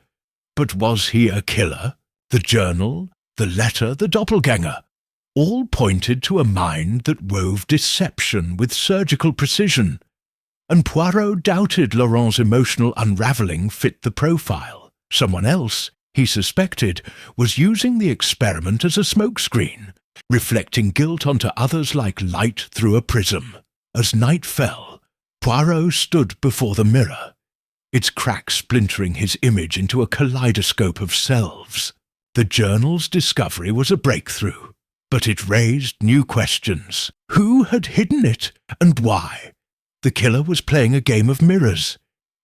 but was he a killer? The journal, the letter, the doppelganger, all pointed to a mind that wove deception with surgical precision, and Poirot doubted Laurent's emotional unravelling fit the profile. Someone else, he suspected, was using the experiment as a smokescreen, reflecting guilt onto others like light through a prism. As night fell, Poirot stood before the mirror, its crack splintering his image into a kaleidoscope of selves. The journal's discovery was a breakthrough, but it raised new questions. Who had hidden it, and why? The killer was playing a game of mirrors,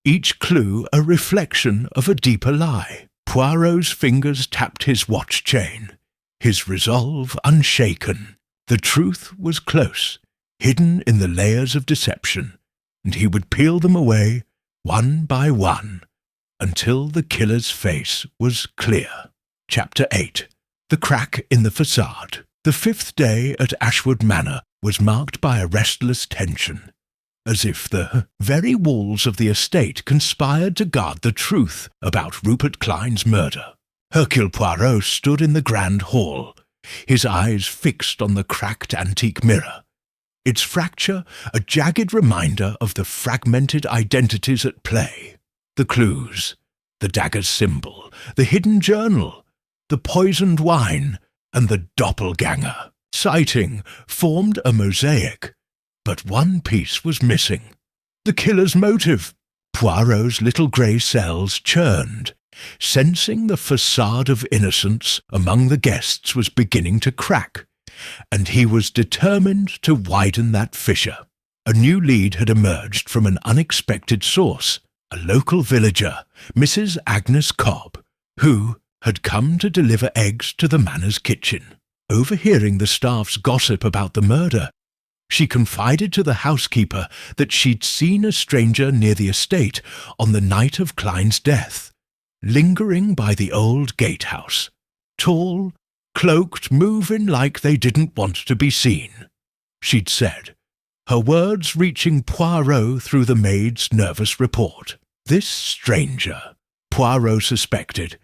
each clue a reflection of a deeper lie. Poirot's fingers tapped his watch chain, his resolve unshaken. The truth was close, hidden in the layers of deception, and he would peel them away, one by one, until the killer's face was clear. Chapter 8. The Crack in the Facade. The fifth day at Ashwood Manor was marked by a restless tension, as if the very walls of the estate conspired to guard the truth about Rupert Klein's murder. Hercule Poirot stood in the grand hall, his eyes fixed on the cracked antique mirror, its fracture a jagged reminder of the fragmented identities at play. The clues, the dagger's symbol, the hidden journal, the poisoned wine, and the doppelganger, sighting, formed a mosaic, but one piece was missing. The killer's motive. Poirot's little grey cells churned, sensing the facade of innocence among the guests was beginning to crack, and he was determined to widen that fissure. A new lead had emerged from an unexpected source, a local villager, Mrs. Agnes Cobb, who had come to deliver eggs to the manor's kitchen. Overhearing the staff's gossip about the murder, she confided to the housekeeper that she'd seen a stranger near the estate on the night of Klein's death, lingering by the old gatehouse, tall, cloaked, moving like they didn't want to be seen, she'd said, her words reaching Poirot through the maid's nervous report. This stranger, Poirot suspected,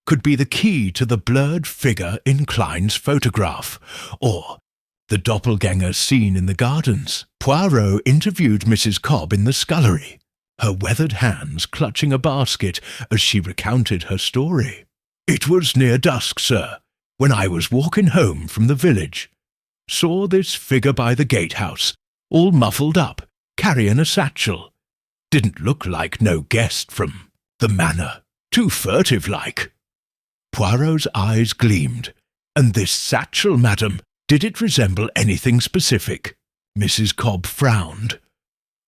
could be the key to the blurred figure in Klein's photograph, or the doppelganger seen in the gardens. Poirot interviewed Mrs. Cobb in the scullery, her weathered hands clutching a basket as she recounted her story. "It was near dusk, sir, when I was walking home from the village. Saw this figure by the gatehouse, all muffled up, carrying a satchel. Didn't look like no guest from the manor. Too furtive-like." Poirot's eyes gleamed. "And this satchel, madam, did it resemble anything specific?" Mrs. Cobb frowned.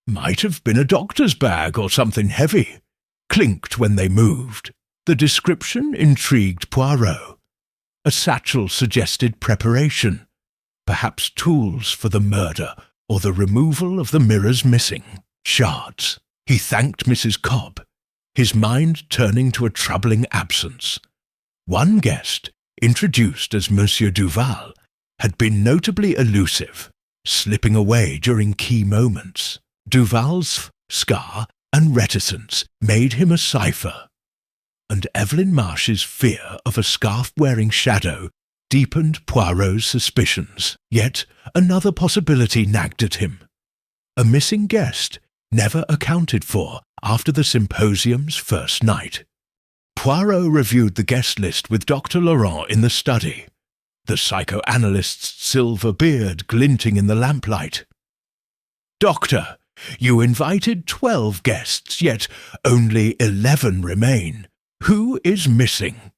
"Might have been a doctor's bag or something heavy. Clinked when they moved." The description intrigued Poirot. A satchel suggested preparation, perhaps tools for the murder or the removal of the mirror's missing shards. He thanked Mrs. Cobb, his mind turning to a troubling absence. One guest, introduced as Monsieur Duval, had been notably elusive, slipping away during key moments. Duval's scar and reticence made him a cipher, and Evelyn Marsh's fear of a scarf-wearing shadow deepened Poirot's suspicions. Yet another possibility nagged at him. A missing guest, never accounted for after the symposium's first night. Poirot reviewed the guest list with Dr. Laurent in the study, the psychoanalyst's silver beard glinting in the lamplight. "Doctor, you invited 12 guests, yet only 11 remain. Who is missing?"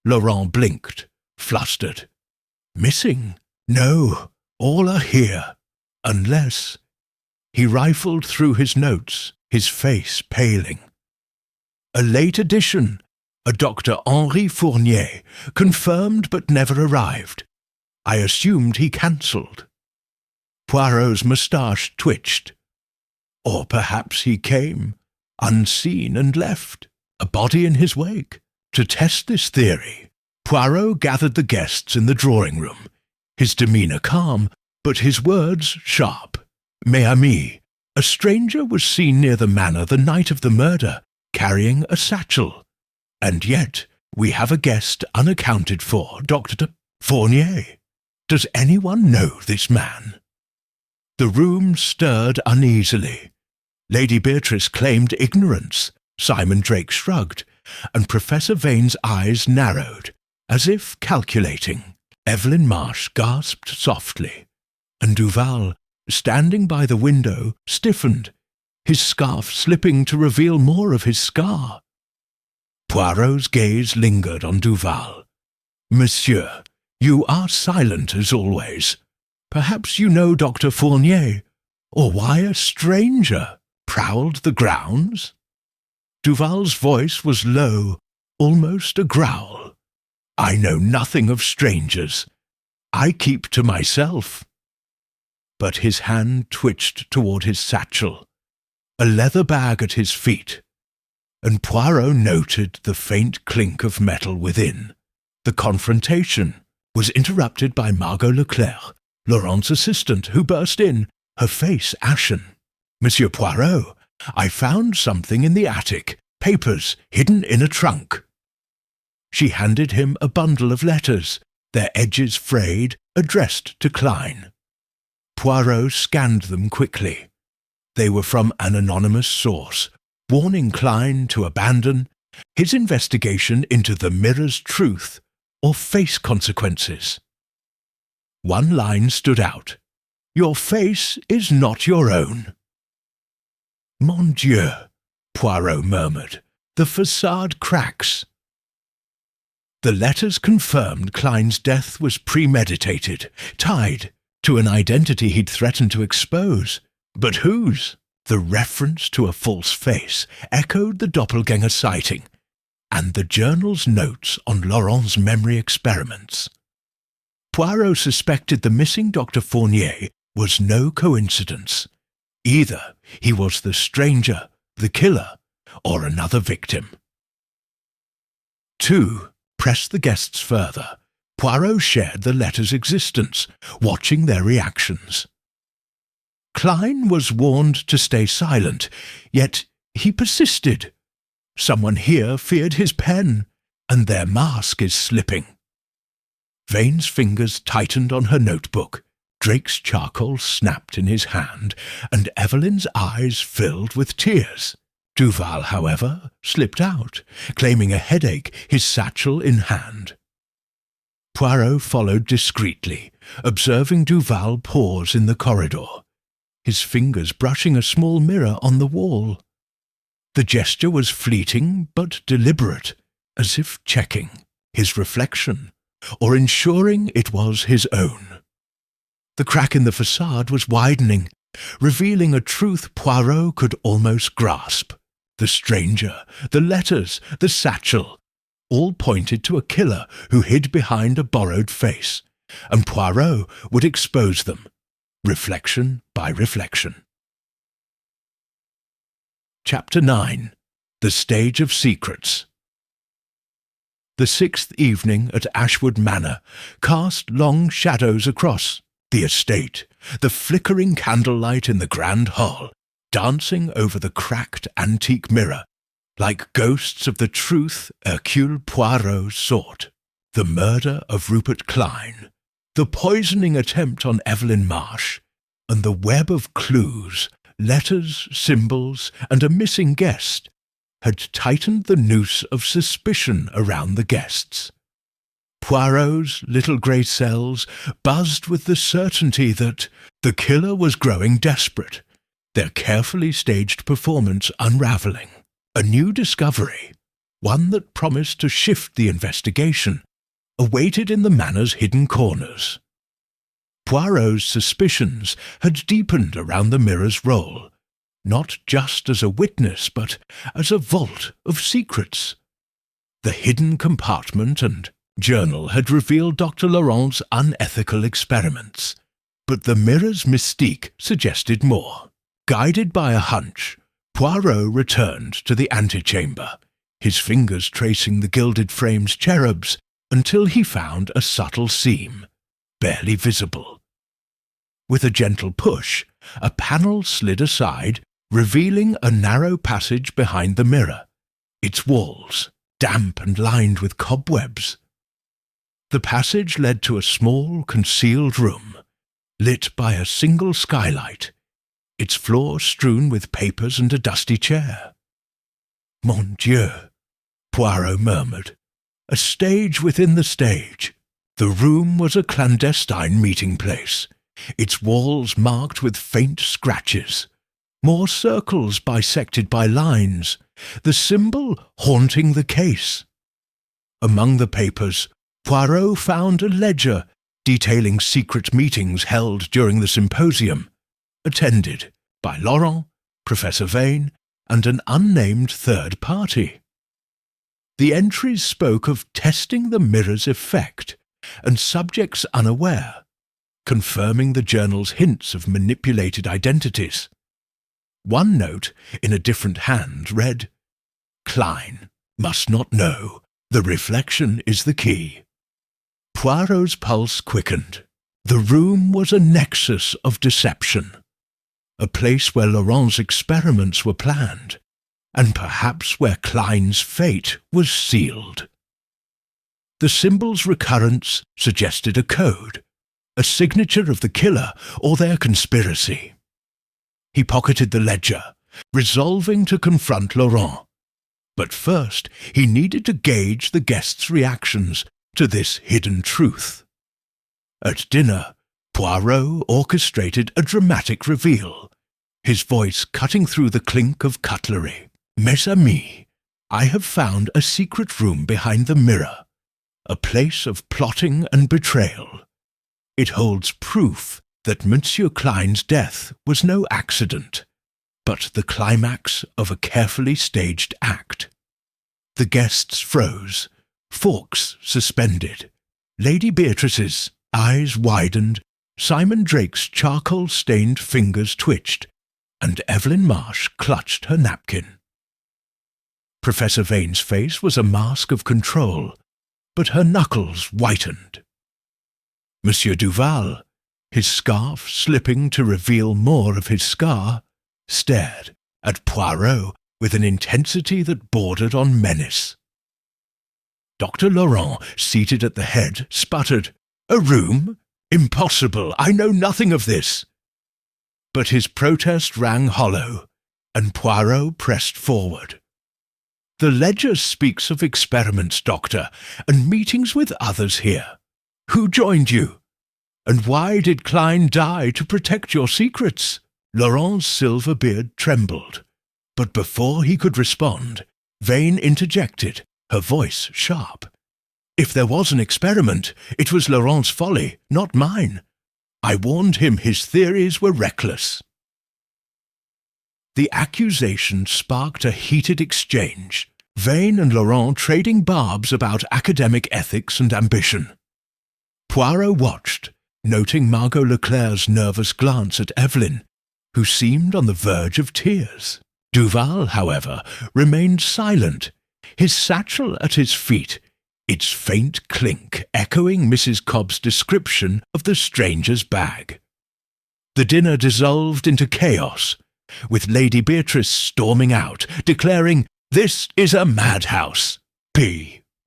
Laurent blinked, flustered. "Missing? No, all are here. Unless—" He rifled through his notes, his face paling. "A late addition, a Dr. Henri Fournier, confirmed but never arrived. I assumed he cancelled." Poirot's moustache twitched. Or perhaps he came, unseen, and left, a body in his wake. To test this theory, Poirot gathered the guests in the drawing-room, his demeanour calm, but his words sharp. "Mes amis, a stranger was seen near the manor the night of the murder, carrying a satchel. And yet we have a guest unaccounted for, Dr. Fournier. Does anyone know this man?" The room stirred uneasily. Lady Beatrice claimed ignorance, Simon Drake shrugged, and Professor Vane's eyes narrowed, as if calculating. Evelyn Marsh gasped softly, and Duval, standing by the window, stiffened, his scarf slipping to reveal more of his scar. Poirot's gaze lingered on Duval. "Monsieur, you are silent as always. Perhaps you know Dr. Fournier, or why a stranger prowled the grounds?" Duval's voice was low, almost a growl. "I know nothing of strangers. I keep to myself." But his hand twitched toward his satchel, a leather bag at his feet, and Poirot noted the faint clink of metal within. The confrontation was interrupted by Margot Leclerc, Laurent's assistant, who burst in, her face ashen. "Monsieur Poirot, I found something in the attic, papers hidden in a trunk." She handed him a bundle of letters, their edges frayed, addressed to Klein. Poirot scanned them quickly. They were from an anonymous source, warning Klein to abandon his investigation into the mirror's truth or face consequences. One line stood out. "Your face is not your own." "Mon Dieu," Poirot murmured, "the facade cracks." The letters confirmed Klein's death was premeditated, tied to an identity he'd threatened to expose. But whose? The reference to a false face echoed the doppelganger sighting and the journal's notes on Laurent's memory experiments. Poirot suspected the missing Dr. Fournier was no coincidence. Either he was the stranger, the killer, or another victim. 2. Press the guests further. Poirot shared the letters' existence, watching their reactions. Klein was warned to stay silent, yet he persisted. Someone here feared his pen, and their mask is slipping. Vane's fingers tightened on her notebook. Drake's charcoal snapped in his hand, and Evelyn's eyes filled with tears. Duval, however, slipped out, claiming a headache, his satchel in hand. Poirot followed discreetly, observing Duval pause in the corridor, his fingers brushing a small mirror on the wall. The gesture was fleeting but deliberate, as if checking his reflection, or ensuring it was his own. The crack in the facade was widening, revealing a truth Poirot could almost grasp. The stranger, the letters, the satchel, all pointed to a killer who hid behind a borrowed face, and Poirot would expose them, reflection by reflection. Chapter 9. The Stage of Secrets. The 6th evening at Ashwood Manor cast long shadows across the estate, the flickering candlelight in the grand hall, dancing over the cracked antique mirror, like ghosts of the truth Hercule Poirot sought. The murder of Rupert Klein, the poisoning attempt on Evelyn Marsh, and the web of clues, letters, symbols, and a missing guest had tightened the noose of suspicion around the guests. Poirot's little grey cells buzzed with the certainty that the killer was growing desperate, their carefully staged performance unravelling. A new discovery, one that promised to shift the investigation, awaited in the manor's hidden corners. Poirot's suspicions had deepened around the mirror's role, not just as a witness, but as a vault of secrets. The hidden compartment and journal had revealed Dr. Laurent's unethical experiments, but the mirror's mystique suggested more. Guided by a hunch, Poirot returned to the antechamber, his fingers tracing the gilded frame's cherubs until he found a subtle seam, barely visible. With a gentle push, a panel slid aside, revealing a narrow passage behind the mirror, its walls damp and lined with cobwebs. The passage led to a small, concealed room, lit by a single skylight, its floor strewn with papers and a dusty chair. Mon Dieu, Poirot murmured. A stage within the stage. The room was a clandestine meeting place, its walls marked with faint scratches, more circles bisected by lines, the symbol haunting the case. Among the papers, Poirot found a ledger detailing secret meetings held during the symposium, attended by Laurent, Professor Vane, and an unnamed third party. The entries spoke of testing the mirror's effect, and subjects unaware, confirming the journal's hints of manipulated identities. One note, in a different hand, read, "Klein must not know. The reflection is the key." Poirot's pulse quickened. The room was a nexus of deception, a place where Laurent's experiments were planned, and perhaps where Klein's fate was sealed. The symbol's recurrence suggested a code, a signature of the killer or their conspiracy. He pocketed the ledger, resolving to confront Laurent. But first, he needed to gauge the guests' reactions to this hidden truth. At dinner, Poirot orchestrated a dramatic reveal, his voice cutting through the clink of cutlery. "Mes amis, I have found a secret room behind the mirror, a place of plotting and betrayal. It holds proof that Monsieur Klein's death was no accident, but the climax of a carefully staged act. The guests froze, forks suspended. Lady Beatrice's eyes widened, Simon Drake's charcoal-stained fingers twitched, and Evelyn Marsh clutched her napkin. Professor Vane's face was a mask of control, but her knuckles whitened. Monsieur Duval, his scarf slipping to reveal more of his scar, stared at Poirot with an intensity that bordered on menace. Dr. Laurent, seated at the head, sputtered, "A room? Impossible! I know nothing of this!" But his protest rang hollow, and Poirot pressed forward. "The ledger speaks of experiments, Doctor, and meetings with others here. Who joined you? And why did Klein die to protect your secrets?" Laurent's silver beard trembled, but before he could respond, Vane interjected, her voice sharp. "If there was an experiment, it was Laurent's folly, not mine. I warned him his theories were reckless." The accusation sparked a heated exchange, Vane and Laurent trading barbs about academic ethics and ambition. Poirot watched, noting Margot Leclerc's nervous glance at Evelyn, who seemed on the verge of tears. Duval, however, remained silent, his satchel at his feet, its faint clink echoing Mrs. Cobb's description of the stranger's bag. The dinner dissolved into chaos, with Lady Beatrice storming out, declaring, "This is a madhouse."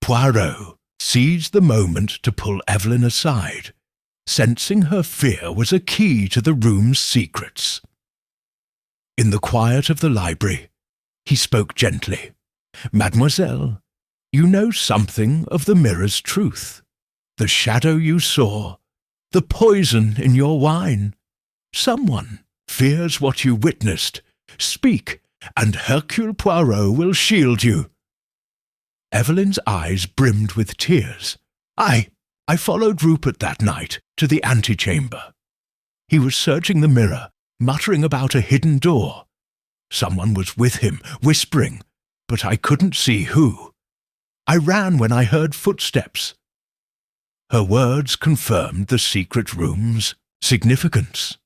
Poirot seized the moment to pull Evelyn aside, sensing her fear was a key to the room's secrets. In the quiet of the library, he spoke gently. "Mademoiselle, you know something of the mirror's truth. The shadow you saw, the poison in your wine. Someone fears what you witnessed. Speak, and Hercule Poirot will shield you." Evelyn's eyes brimmed with tears. I followed Rupert that night to the antechamber. He was searching the mirror, muttering about a hidden door. Someone was with him, whispering, but I couldn't see who. I ran when I heard footsteps. Her words confirmed the secret room's significance.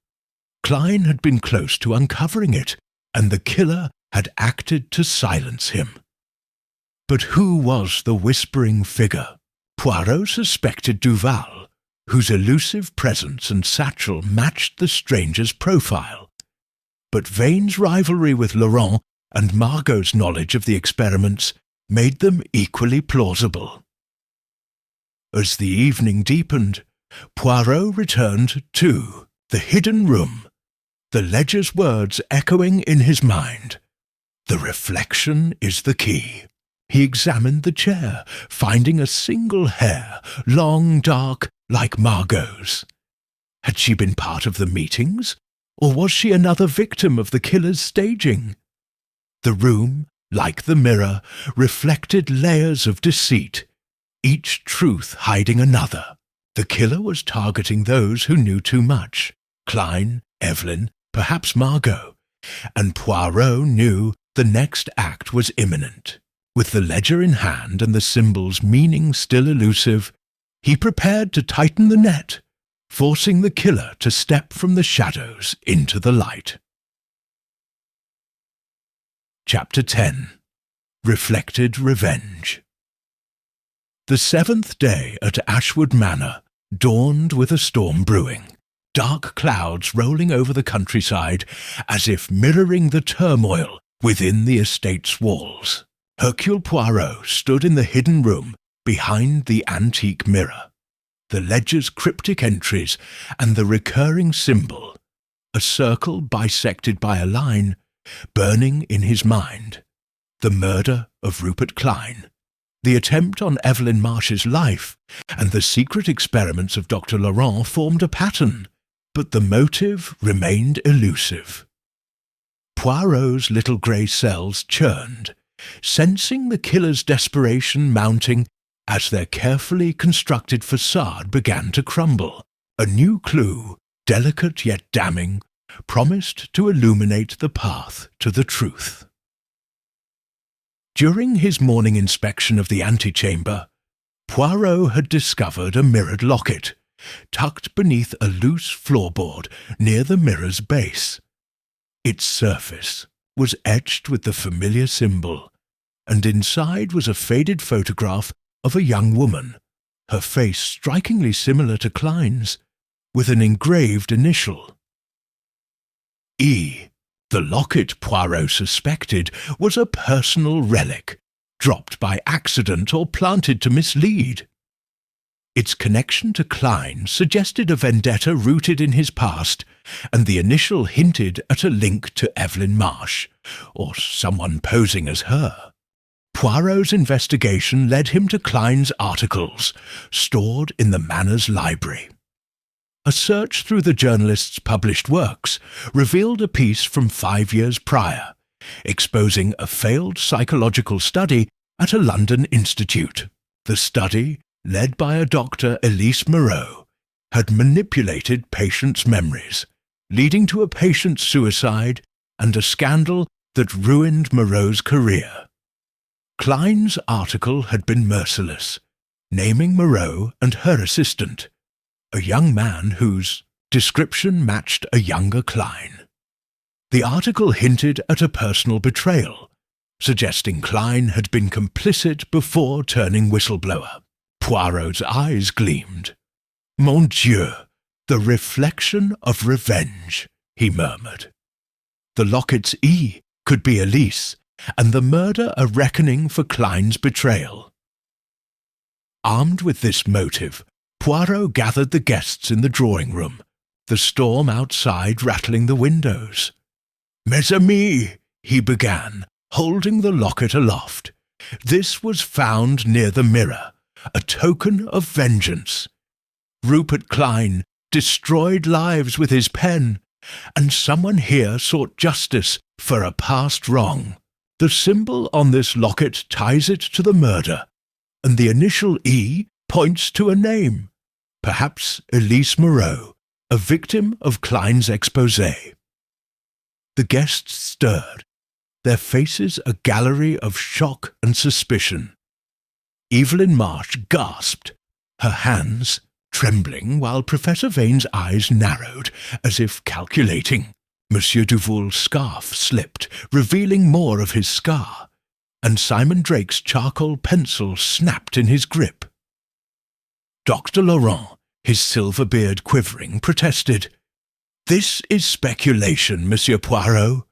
Klein had been close to uncovering it, and the killer had acted to silence him. But who was the whispering figure? Poirot suspected Duval, whose elusive presence and satchel matched the stranger's profile. But Vane's rivalry with Laurent and Margot's knowledge of the experiments made them equally plausible. As the evening deepened, Poirot returned to the hidden room, the ledger's words echoing in his mind. "The reflection is the key." He examined the chair, finding a single hair, long, dark, like Margot's. Had she been part of the meetings, or was she another victim of the killer's staging? The room, like the mirror, reflected layers of deceit, each truth hiding another. The killer was targeting those who knew too much. Klein, Evelyn, perhaps Margot, and Poirot knew the next act was imminent. With the ledger in hand and the symbol's meaning still elusive, he prepared to tighten the net, forcing the killer to step from the shadows into the light. Chapter 10. Reflected Revenge. The seventh day at Ashwood Manor dawned with a storm brewing, dark clouds rolling over the countryside as if mirroring the turmoil within the estate's walls. Hercule Poirot stood in the hidden room behind the antique mirror, the ledger's cryptic entries and the recurring symbol, a circle bisected by a line, burning in his mind. The murder of Rupert Klein, the attempt on Evelyn Marsh's life, and the secret experiments of Dr. Laurent formed a pattern, but the motive remained elusive. Poirot's little grey cells churned, sensing the killer's desperation mounting as their carefully constructed facade began to crumble. A new clue, delicate yet damning, promised to illuminate the path to the truth. During his morning inspection of the antechamber, Poirot had discovered a mirrored locket, tucked beneath a loose floorboard near the mirror's base. Its surface was etched with the familiar symbol, and inside was a faded photograph of a young woman, her face strikingly similar to Klein's, with an engraved initial. E. The locket, Poirot suspected, was a personal relic, dropped by accident or planted to mislead. Its connection to Klein suggested a vendetta rooted in his past, and the initial hinted at a link to Evelyn Marsh, or someone posing as her. Poirot's investigation led him to Klein's articles, stored in the Manor's library. A search through the journalist's published works revealed a piece from 5 years prior, exposing a failed psychological study at a London institute. The study, led by a Dr. Elise Moreau, had manipulated patients' memories, leading to a patient's suicide and a scandal that ruined Moreau's career. Klein's article had been merciless, naming Moreau and her assistant, a young man whose description matched a younger Klein. The article hinted at a personal betrayal, suggesting Klein had been complicit before turning whistleblower. Poirot's eyes gleamed. "Mon Dieu, the reflection of revenge," he murmured. The locket's E could be Elise, and the murder a reckoning for Klein's betrayal. Armed with this motive, Poirot gathered the guests in the drawing-room, the storm outside rattling the windows. "Mes amis," he began, holding the locket aloft. "This was found near the mirror, a token of vengeance. Rupert Klein destroyed lives with his pen, and someone here sought justice for a past wrong. The symbol on this locket ties it to the murder, and the initial E points to a name, perhaps Elise Moreau, a victim of Klein's exposé." The guests stirred, their faces a gallery of shock and suspicion. Evelyn Marsh gasped, her hands trembling while Professor Vane's eyes narrowed as if calculating. Monsieur Duval's scarf slipped, revealing more of his scar, and Simon Drake's charcoal pencil snapped in his grip. Dr. Laurent, his silver beard quivering, protested. "This is speculation, Monsieur Poirot.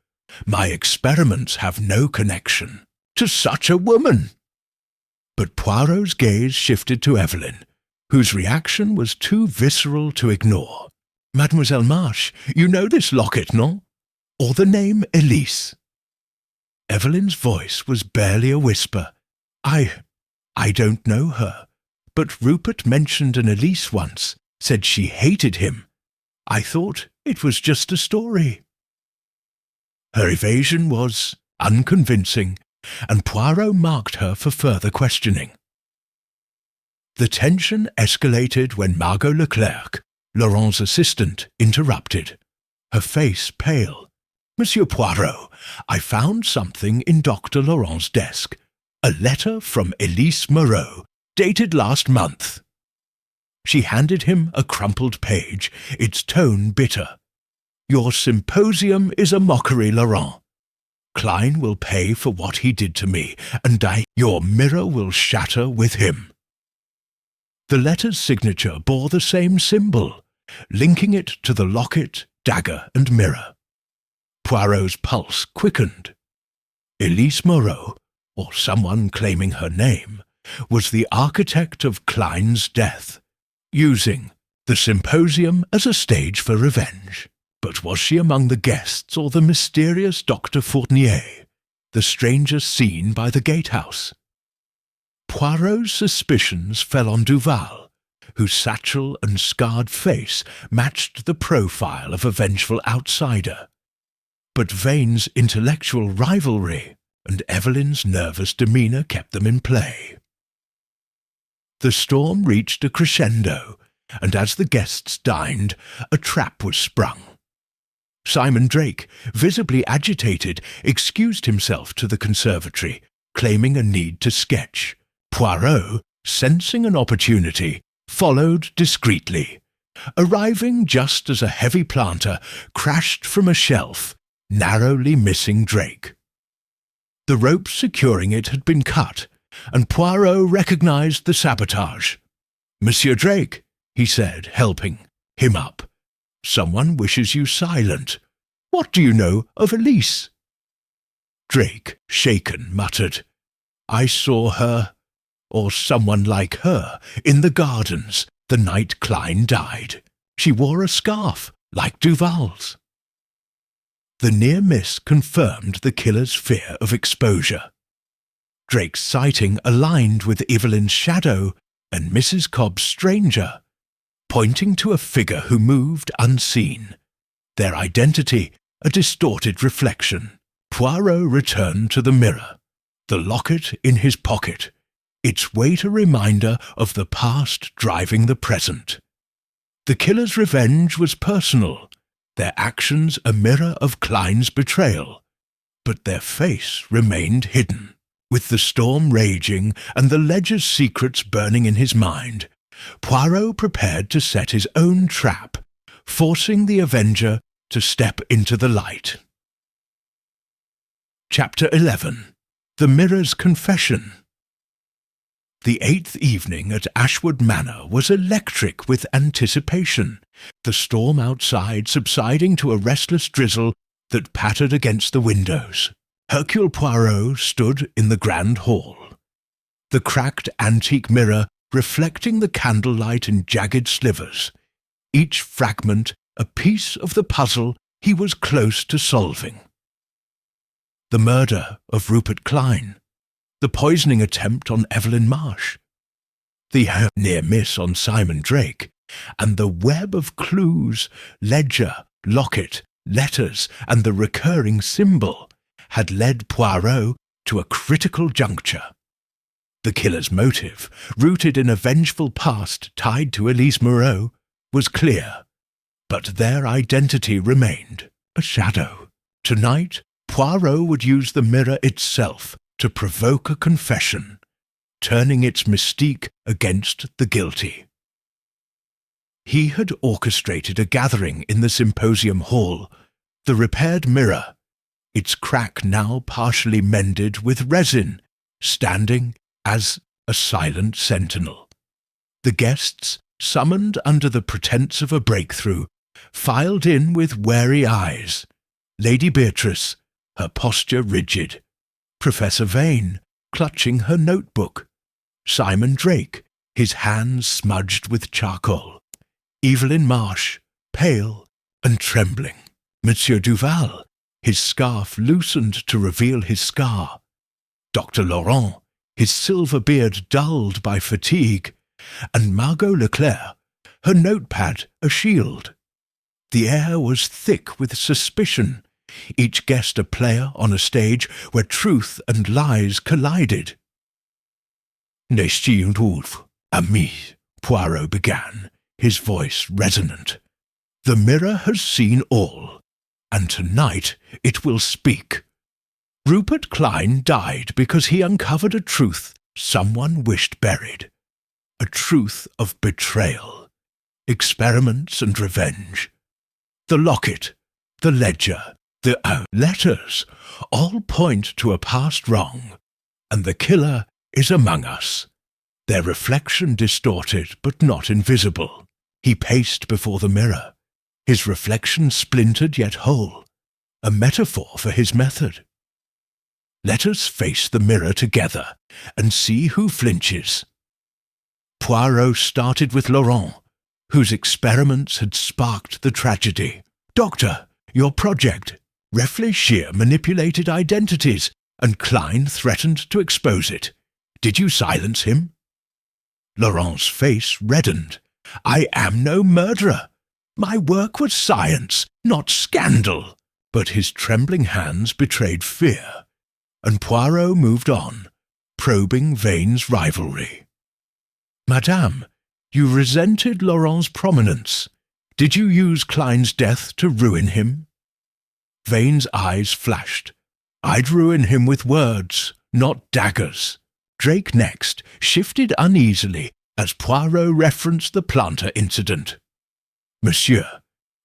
My experiments have no connection to such a woman." But Poirot's gaze shifted to Evelyn, whose reaction was too visceral to ignore. "Mademoiselle Marsh, you know this locket, non? Or the name Elise?" Evelyn's voice was barely a whisper. I don't know her, but Rupert mentioned an Elise once, said she hated him. I thought it was just a story." Her evasion was unconvincing, and Poirot marked her for further questioning. The tension escalated when Margot Leclerc, Laurent's assistant, interrupted, her face pale. "Monsieur Poirot, I found something in Dr. Laurent's desk, a letter from Elise Moreau, dated last month." She handed him a crumpled page, its tone bitter. "Your symposium is a mockery, Laurent. Klein will pay for what he did to me, and your mirror will shatter with him." The letter's signature bore the same symbol, linking it to the locket, dagger, and mirror. Poirot's pulse quickened. Elise Moreau, or someone claiming her name, was the architect of Klein's death, using the symposium as a stage for revenge. But was she among the guests or the mysterious Dr. Fournier, the stranger seen by the gatehouse? Poirot's suspicions fell on Duval, whose satchel and scarred face matched the profile of a vengeful outsider. But Vane's intellectual rivalry and Evelyn's nervous demeanour kept them in play. The storm reached a crescendo, and as the guests dined, a trap was sprung. Simon Drake, visibly agitated, excused himself to the conservatory, claiming a need to sketch. Poirot, sensing an opportunity, followed discreetly, arriving just as a heavy planter crashed from a shelf, narrowly missing Drake. The rope securing it had been cut, and Poirot recognized the sabotage. "Monsieur Drake," he said, helping him up. "Someone wishes you silent. What do you know of Elise?" Drake, shaken, muttered, "I saw her, or someone like her, in the gardens the night Klein died. She wore a scarf, like Duval's." The near miss confirmed the killer's fear of exposure. Drake's sighting aligned with Evelyn's shadow and Mrs. Cobb's stranger, pointing to a figure who moved unseen, their identity a distorted reflection. Poirot returned to the mirror, the locket in his pocket, its weight a reminder of the past driving the present. The killer's revenge was personal, their actions a mirror of Klein's betrayal, but their face remained hidden. With the storm raging and the ledger's secrets burning in his mind, Poirot prepared to set his own trap, forcing the Avenger to step into the light. Chapter 11. The Mirror's Confession. The 8th evening at Ashwood Manor was electric with anticipation, the storm outside subsiding to a restless drizzle that pattered against the windows. Hercule Poirot stood in the grand hall, the cracked antique mirror reflecting the candlelight in jagged slivers, each fragment a piece of the puzzle he was close to solving. The murder of Rupert Klein, the poisoning attempt on Evelyn Marsh, the near miss on Simon Drake, and the web of clues, ledger, locket, letters, and the recurring symbol had led Poirot to a critical juncture. The killer's motive, rooted in a vengeful past tied to Elise Moreau, was clear, but their identity remained a shadow. Tonight, Poirot would use the mirror itself to provoke a confession, turning its mystique against the guilty. He had orchestrated a gathering in the symposium hall, the repaired mirror, its crack now partially mended with resin, standing as a silent sentinel. The guests, summoned under the pretence of a breakthrough, filed in with wary eyes. Lady Beatrice, her posture rigid. Professor Vane, clutching her notebook. Simon Drake, his hands smudged with charcoal. Evelyn Marsh, pale and trembling. Monsieur Duval, his scarf loosened to reveal his scar. Dr. Laurent, his silver beard dulled by fatigue, and Margot Leclerc, her notepad a shield. The air was thick with suspicion, each guest a player on a stage where truth and lies collided. "N'est-ce ami?" Poirot began, his voice resonant. "The mirror has seen all, and tonight it will speak. Rupert Klein died because he uncovered a truth someone wished buried, a truth of betrayal, experiments and revenge. The locket, the ledger, the letters all point to a past wrong, and the killer is among us, their reflection distorted but not invisible." He paced before the mirror, his reflection splintered yet whole, a metaphor for his method. "Let us face the mirror together and see who flinches." Poirot started with Laurent, whose experiments had sparked the tragedy. "Doctor, your project. Réfléchir manipulated identities, and Klein threatened to expose it. Did you silence him?" Laurent's face reddened. "I am no murderer. My work was science, not scandal." But his trembling hands betrayed fear, and Poirot moved on, probing Vane's rivalry. "Madame, you resented Laurent's prominence. Did you use Klein's death to ruin him?" Vane's eyes flashed. I'd ruin him with words, not daggers. Drake next shifted uneasily as Poirot referenced the planter incident. Monsieur,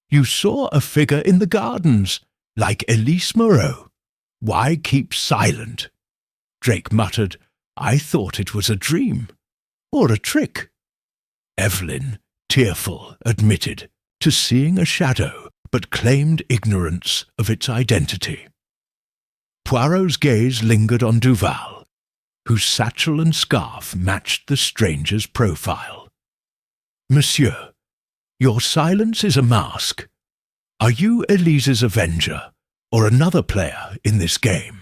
you saw a figure in the gardens, like Elise Moreau. Why keep silent? Drake muttered, I thought it was a dream. Or a trick. Evelyn, tearful, admitted to seeing a shadow, but claimed ignorance of its identity. Poirot's gaze lingered on Duval, whose satchel and scarf matched the stranger's profile. Monsieur, your silence is a mask. Are you Elise's avenger, or another player in this game?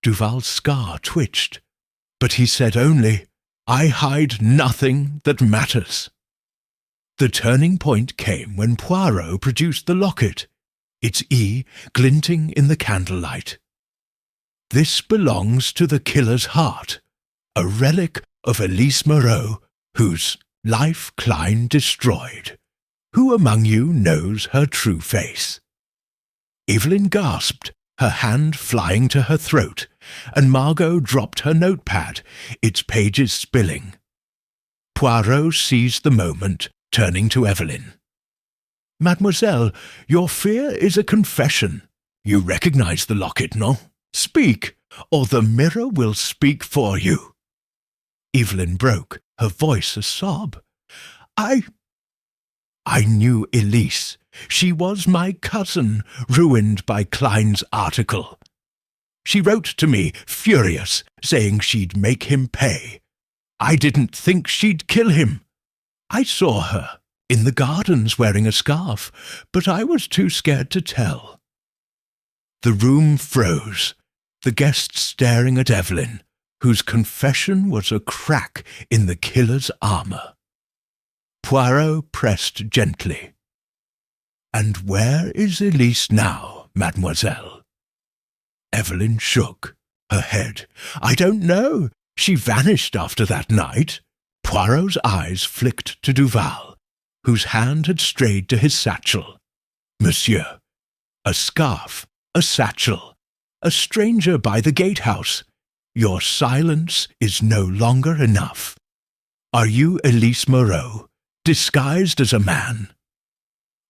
Duval's scar twitched, but he said only, I hide nothing that matters. The turning point came when Poirot produced the locket, its E glinting in the candlelight. This belongs to the killer's heart, a relic of Elise Moreau, whose life Klein destroyed. Who among you knows her true face? Evelyn gasped, her hand flying to her throat, and Margot dropped her notepad, its pages spilling. Poirot seized the moment, turning to Evelyn. Mademoiselle, your fear is a confession. You recognize the locket, no? Speak, or the mirror will speak for you. Evelyn broke, her voice a sob. I knew Elise. She was my cousin, ruined by Klein's article. She wrote to me, furious, saying she'd make him pay. I didn't think she'd kill him. I saw her in the gardens wearing a scarf, but I was too scared to tell. The room froze, the guests staring at Evelyn, whose confession was a crack in the killer's armour. Poirot pressed gently. And where is Elise now, mademoiselle? Evelyn shook her head. I don't know. She vanished after that night. Poirot's eyes flicked to Duval, whose hand had strayed to his satchel. Monsieur, a scarf, a satchel, a stranger by the gatehouse. Your silence is no longer enough. Are you Elise Moreau, disguised as a man?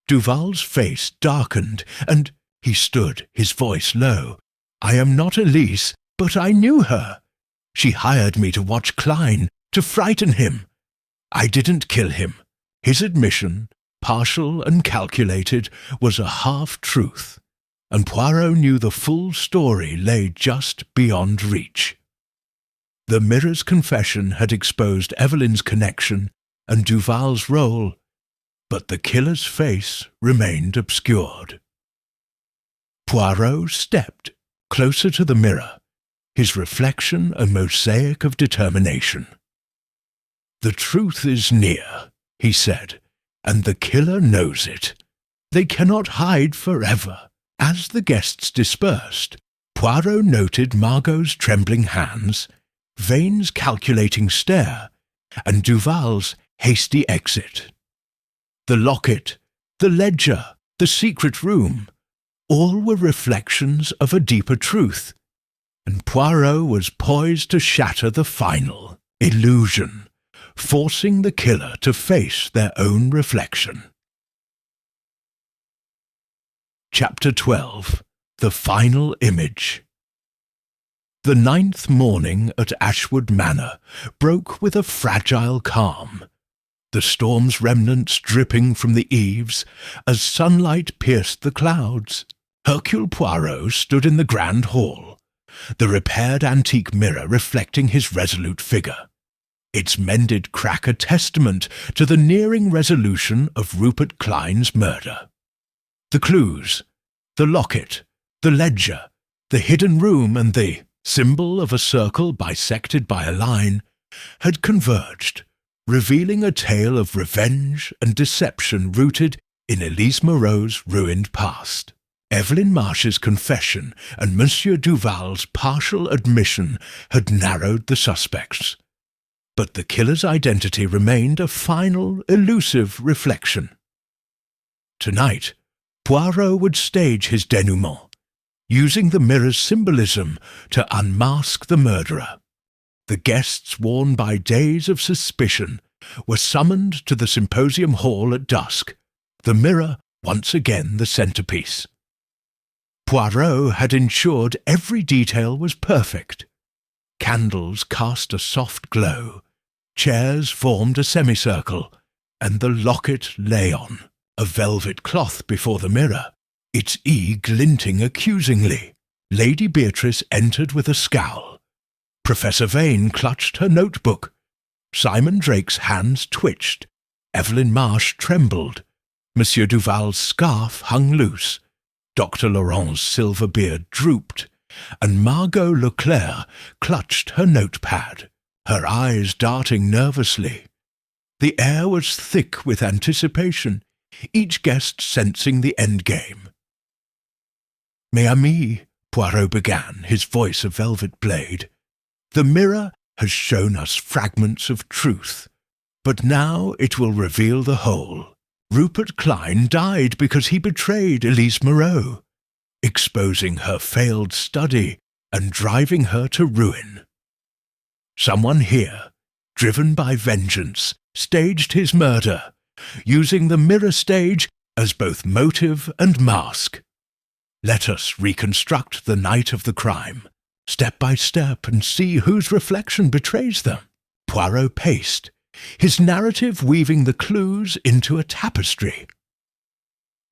Duval's face darkened, and he stood, his voice low. I am not Elise, but I knew her. She hired me to watch Klein, to frighten him. I didn't kill him. His admission, partial and calculated, was a half-truth, and Poirot knew the full story lay just beyond reach. The mirror's confession had exposed Evelyn's connection and Duval's role, but the killer's face remained obscured. Poirot stepped closer to the mirror, his reflection a mosaic of determination. The truth is near, he said, and the killer knows it. They cannot hide forever. As the guests dispersed, Poirot noted Margot's trembling hands, Vane's calculating stare, and Duval's hasty exit. The locket, the ledger, the secret room, all were reflections of a deeper truth, and Poirot was poised to shatter the final illusion, forcing the killer to face their own reflection. Chapter 12. The Final Image. The 9th morning at Ashwood Manor broke with a fragile calm, the storm's remnants dripping from the eaves as sunlight pierced the clouds. Hercule Poirot stood in the grand hall, the repaired antique mirror reflecting his resolute figure, its mended crack a testament to the nearing resolution of Rupert Klein's murder. The clues, the locket, the ledger, the hidden room, and the symbol of a circle bisected by a line had converged, revealing a tale of revenge and deception rooted in Elise Moreau's ruined past. Evelyn Marsh's confession and Monsieur Duval's partial admission had narrowed the suspects, but the killer's identity remained a final, elusive reflection. Tonight, Poirot would stage his denouement, using the mirror's symbolism to unmask the murderer. The guests, worn by days of suspicion, were summoned to the symposium hall at dusk, the mirror once again the centerpiece. Poirot had ensured every detail was perfect. Candles cast a soft glow, chairs formed a semicircle, and the locket lay on a velvet cloth before the mirror, its glinting accusingly. Lady Beatrice entered with a scowl. Professor Vane clutched her notebook. Simon Drake's hands twitched. Evelyn Marsh trembled. Monsieur Duval's scarf hung loose. Dr. Laurent's silver beard drooped, and Margot Leclerc clutched her notepad, her eyes darting nervously. The air was thick with anticipation, each guest sensing the endgame. "Mes amis," Poirot began, his voice a velvet blade, "the mirror has shown us fragments of truth, but now it will reveal the whole. Rupert Clyne died because he betrayed Elise Moreau, exposing her failed study and driving her to ruin. Someone here, driven by vengeance, staged his murder, using the mirror stage as both motive and mask. Let us reconstruct the night of the crime, step by step, and see whose reflection betrays them." Poirot paced, his narrative weaving the clues into a tapestry.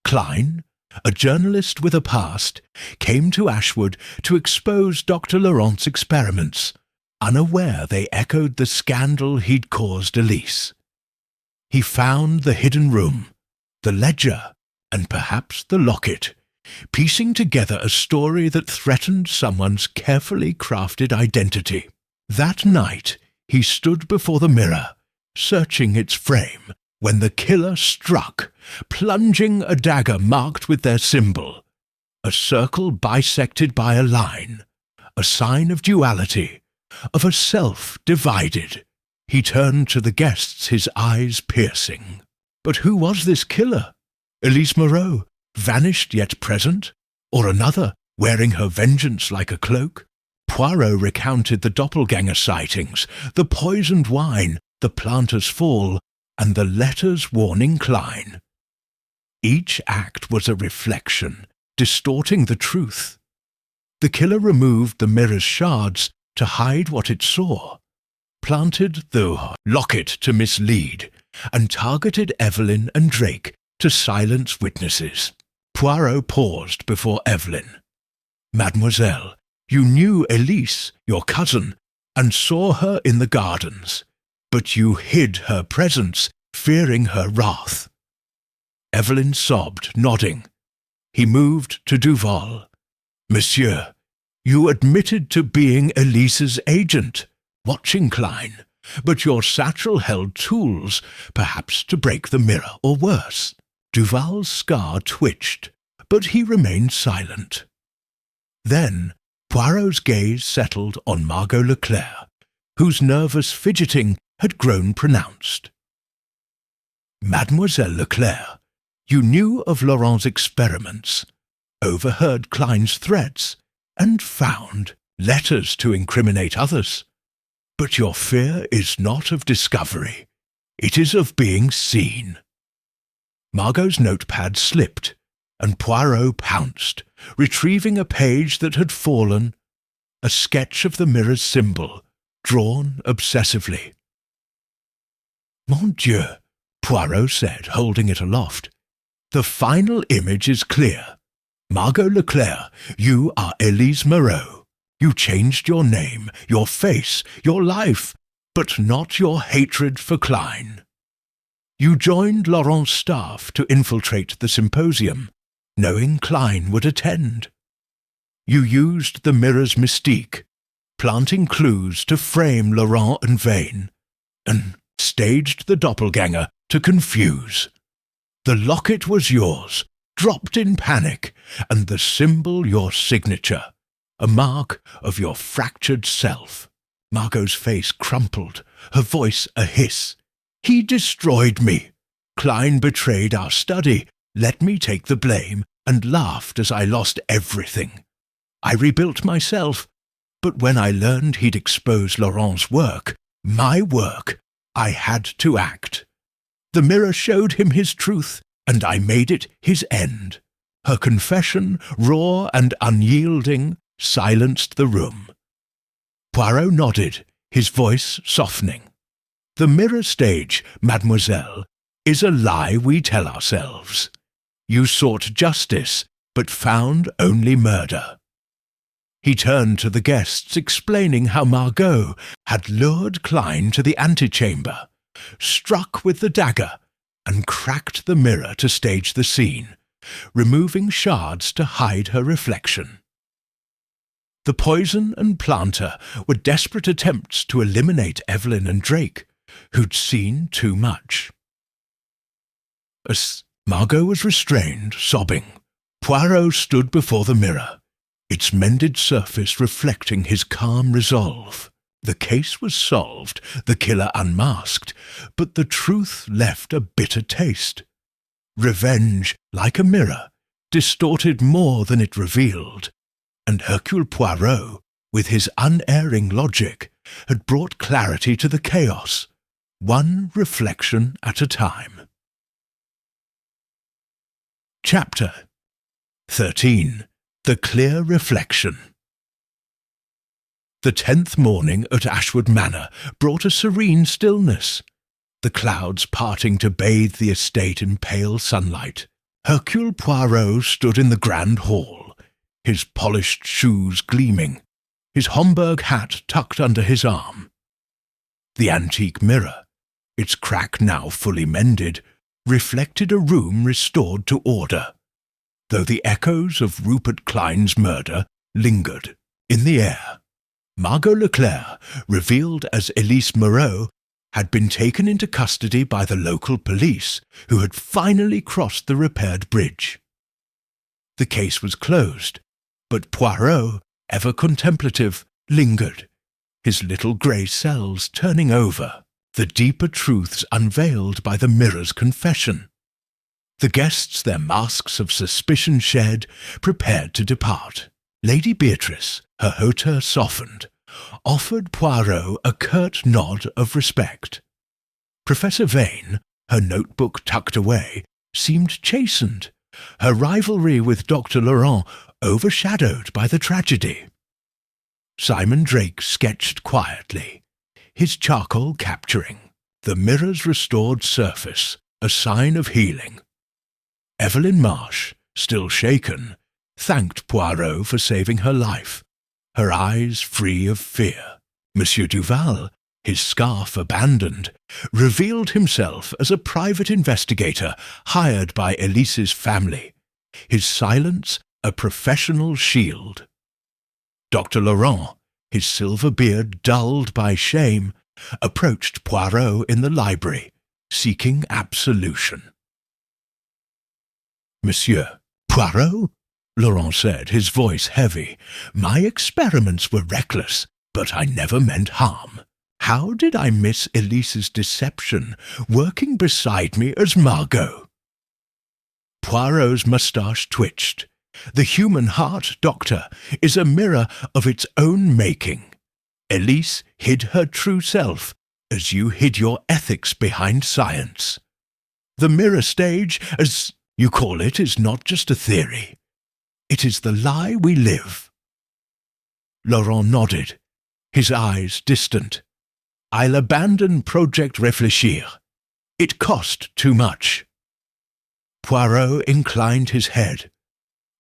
Clyne, a journalist with a past, came to Ashwood to expose Dr. Laurent's experiments, unaware they echoed the scandal he'd caused Elise. He found the hidden room, the ledger, and perhaps the locket, piecing together a story that threatened someone's carefully crafted identity. That night, he stood before the mirror, searching its frame, when the killer struck, plunging a dagger marked with their symbol, a circle bisected by a line, a sign of duality, of a self divided. He turned to the guests, his eyes piercing. But who was this killer? Elise Moreau, vanished yet present? Or another, wearing her vengeance like a cloak? Poirot recounted the doppelganger sightings, the poisoned wine, the planter's fall, and the letters warning Clyne. Each act was a reflection, distorting the truth. The killer removed the mirror's shards to hide what it saw, planted the locket to mislead, and targeted Evelyn and Drake to silence witnesses. Poirot paused before Evelyn. "Mademoiselle, you knew Elise, your cousin, and saw her in the gardens, but you hid her presence, fearing her wrath." Evelyn sobbed, nodding. He moved to Duval. "Monsieur, you admitted to being Elise's agent, watching Clyne, but your satchel held tools, perhaps to break the mirror or worse." Duval's scar twitched, but he remained silent. Then Poirot's gaze settled on Margot Leclerc, whose nervous fidgeting had grown pronounced. "Mademoiselle Leclerc, you knew of Laurent's experiments, overheard Clyne's threats, and found letters to incriminate others. But your fear is not of discovery. It is of being seen." Margot's notepad slipped, and Poirot pounced, retrieving a page that had fallen, a sketch of the mirror's symbol, drawn obsessively. "Mon Dieu," Poirot said, holding it aloft. "The final image is clear. Margot Leclerc, you are Elise Moreau. You changed your name, your face, your life, but not your hatred for Clyne. You joined Laurent's staff to infiltrate the symposium, knowing Clyne would attend. You used the mirror's mystique, planting clues to frame Laurent and Vane, and staged the doppelganger to confuse. The locket was yours, dropped in panic, and the symbol your signature, a mark of your fractured self." Margot's face crumpled, her voice a hiss. "He destroyed me. Clyne betrayed our study, let me take the blame, and laughed as I lost everything. I rebuilt myself, but when I learned he'd exposed Laurent's work, my work, I had to act. The mirror showed him his truth, and I made it his end. Her confession, raw and unyielding, silenced the room. Poirot nodded, his voice softening. The mirror stage, mademoiselle, is a lie we tell ourselves. You sought justice, but found only murder. He turned to the guests, explaining how Margot had lured Klein to the antechamber, struck with the dagger, and cracked the mirror to stage the scene, removing shards to hide her reflection. The poison and planter were desperate attempts to eliminate Evelyn and Drake, who'd seen too much. As Margot was restrained, sobbing, Poirot stood before the mirror, its mended surface reflecting his calm resolve. The case was solved, the killer unmasked, but the truth left a bitter taste. Revenge, like a mirror, distorted more than it revealed, and Hercule Poirot, with his unerring logic, had brought clarity to the chaos, one reflection at a time. Chapter 13. The Clear Reflection. The 10th morning at Ashwood Manor brought a serene stillness, the clouds parting to bathe the estate in pale sunlight. Hercule Poirot stood in the grand hall, his polished shoes gleaming, his Homburg hat tucked under his arm. The antique mirror, its crack now fully mended, reflected a room restored to order, though the echoes of Rupert Klein's murder lingered in the air. Margot Leclerc, revealed as Elise Moreau, had been taken into custody by the local police, who had finally crossed the repaired bridge. The case was closed, but Poirot, ever contemplative, lingered, his little grey cells turning over, the deeper truths unveiled by the mirror's confession. The guests, their masks of suspicion shed, prepared to depart. Lady Beatrice, her hauteur softened, offered Poirot a curt nod of respect. Professor Vane, her notebook tucked away, seemed chastened, her rivalry with Dr. Laurent overshadowed by the tragedy. Simon Drake sketched quietly, his charcoal capturing the mirror's restored surface, a sign of healing. Evelyn Marsh, still shaken, thanked Poirot for saving her life, her eyes free of fear. Monsieur Duval, his scarf abandoned, revealed himself as a private investigator hired by Elise's family, his silence a professional shield. Dr. Laurent, his silver beard dulled by shame, approached Poirot in the library, seeking absolution. "Monsieur Poirot?" Laurent said, his voice heavy. "My experiments were reckless, but I never meant harm. How did I miss Elise's deception, working beside me as Margot?" Poirot's moustache twitched. "The human heart, Doctor, is a mirror of its own making. Elise hid her true self, as you hid your ethics behind science. The mirror stage, as you call it, is not just a theory. It is the lie we live." Laurent nodded, his eyes distant. "I'll abandon Project Réfléchir. It cost too much." Poirot inclined his head.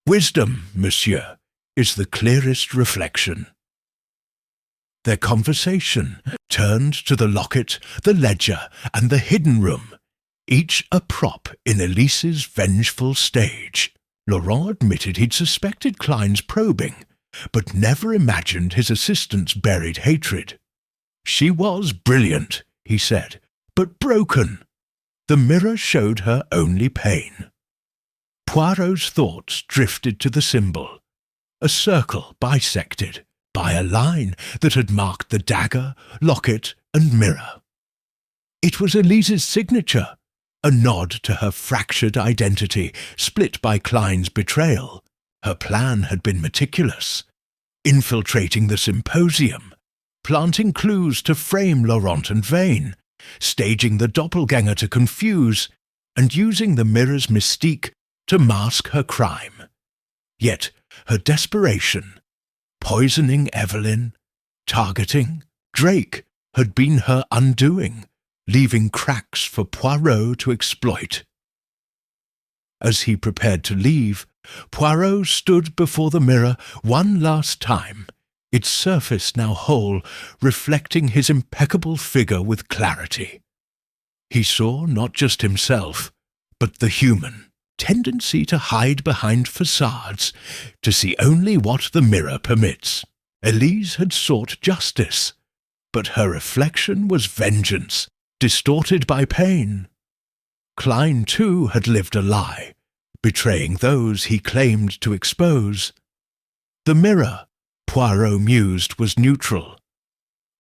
"Wisdom, monsieur, is the clearest reflection." Their conversation turned to the locket, the ledger, and the hidden room, each a prop in Elise's vengeful stage. Laurent admitted he'd suspected Klein's probing, but never imagined his assistant's buried hatred. "She was brilliant," he said, "but broken. The mirror showed her only pain." Poirot's thoughts drifted to the symbol, a circle bisected by a line that had marked the dagger, locket, and mirror. It was Elise's signature, a nod to her fractured identity, split by Klein's betrayal. Her plan had been meticulous, infiltrating the symposium, planting clues to frame Laurent and Vane, staging the doppelganger to confuse, and using the mirror's mystique to mask her crime. Yet her desperation, poisoning Evelyn, targeting Drake, had been her undoing, leaving cracks for Poirot to exploit. As he prepared to leave, Poirot stood before the mirror one last time, its surface now whole, reflecting his impeccable figure with clarity. He saw not just himself, but the human tendency to hide behind facades, to see only what the mirror permits. Elise had sought justice, but her reflection was vengeance, distorted by pain. Klein, too, had lived a lie, betraying those he claimed to expose. The mirror, Poirot mused, was neutral.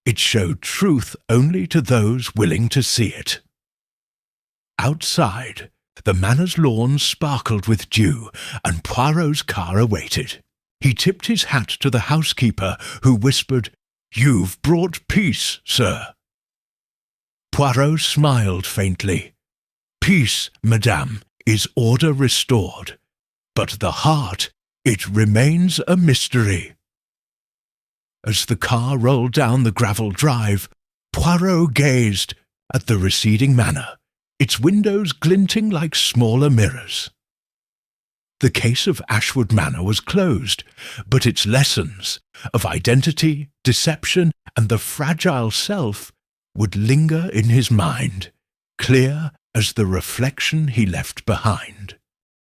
It showed truth only to those willing to see it. Outside, the manor's lawn sparkled with dew, and Poirot's car awaited. He tipped his hat to the housekeeper, who whispered, "You've brought peace, sir." Poirot smiled faintly. "Peace, madame, is order restored, but the heart, it remains a mystery." As the car rolled down the gravel drive, Poirot gazed at the receding manor, its windows glinting like smaller mirrors. The case of Ashwood Manor was closed, but its lessons of identity, deception, and the fragile self would linger in his mind, clear as the reflection he left behind.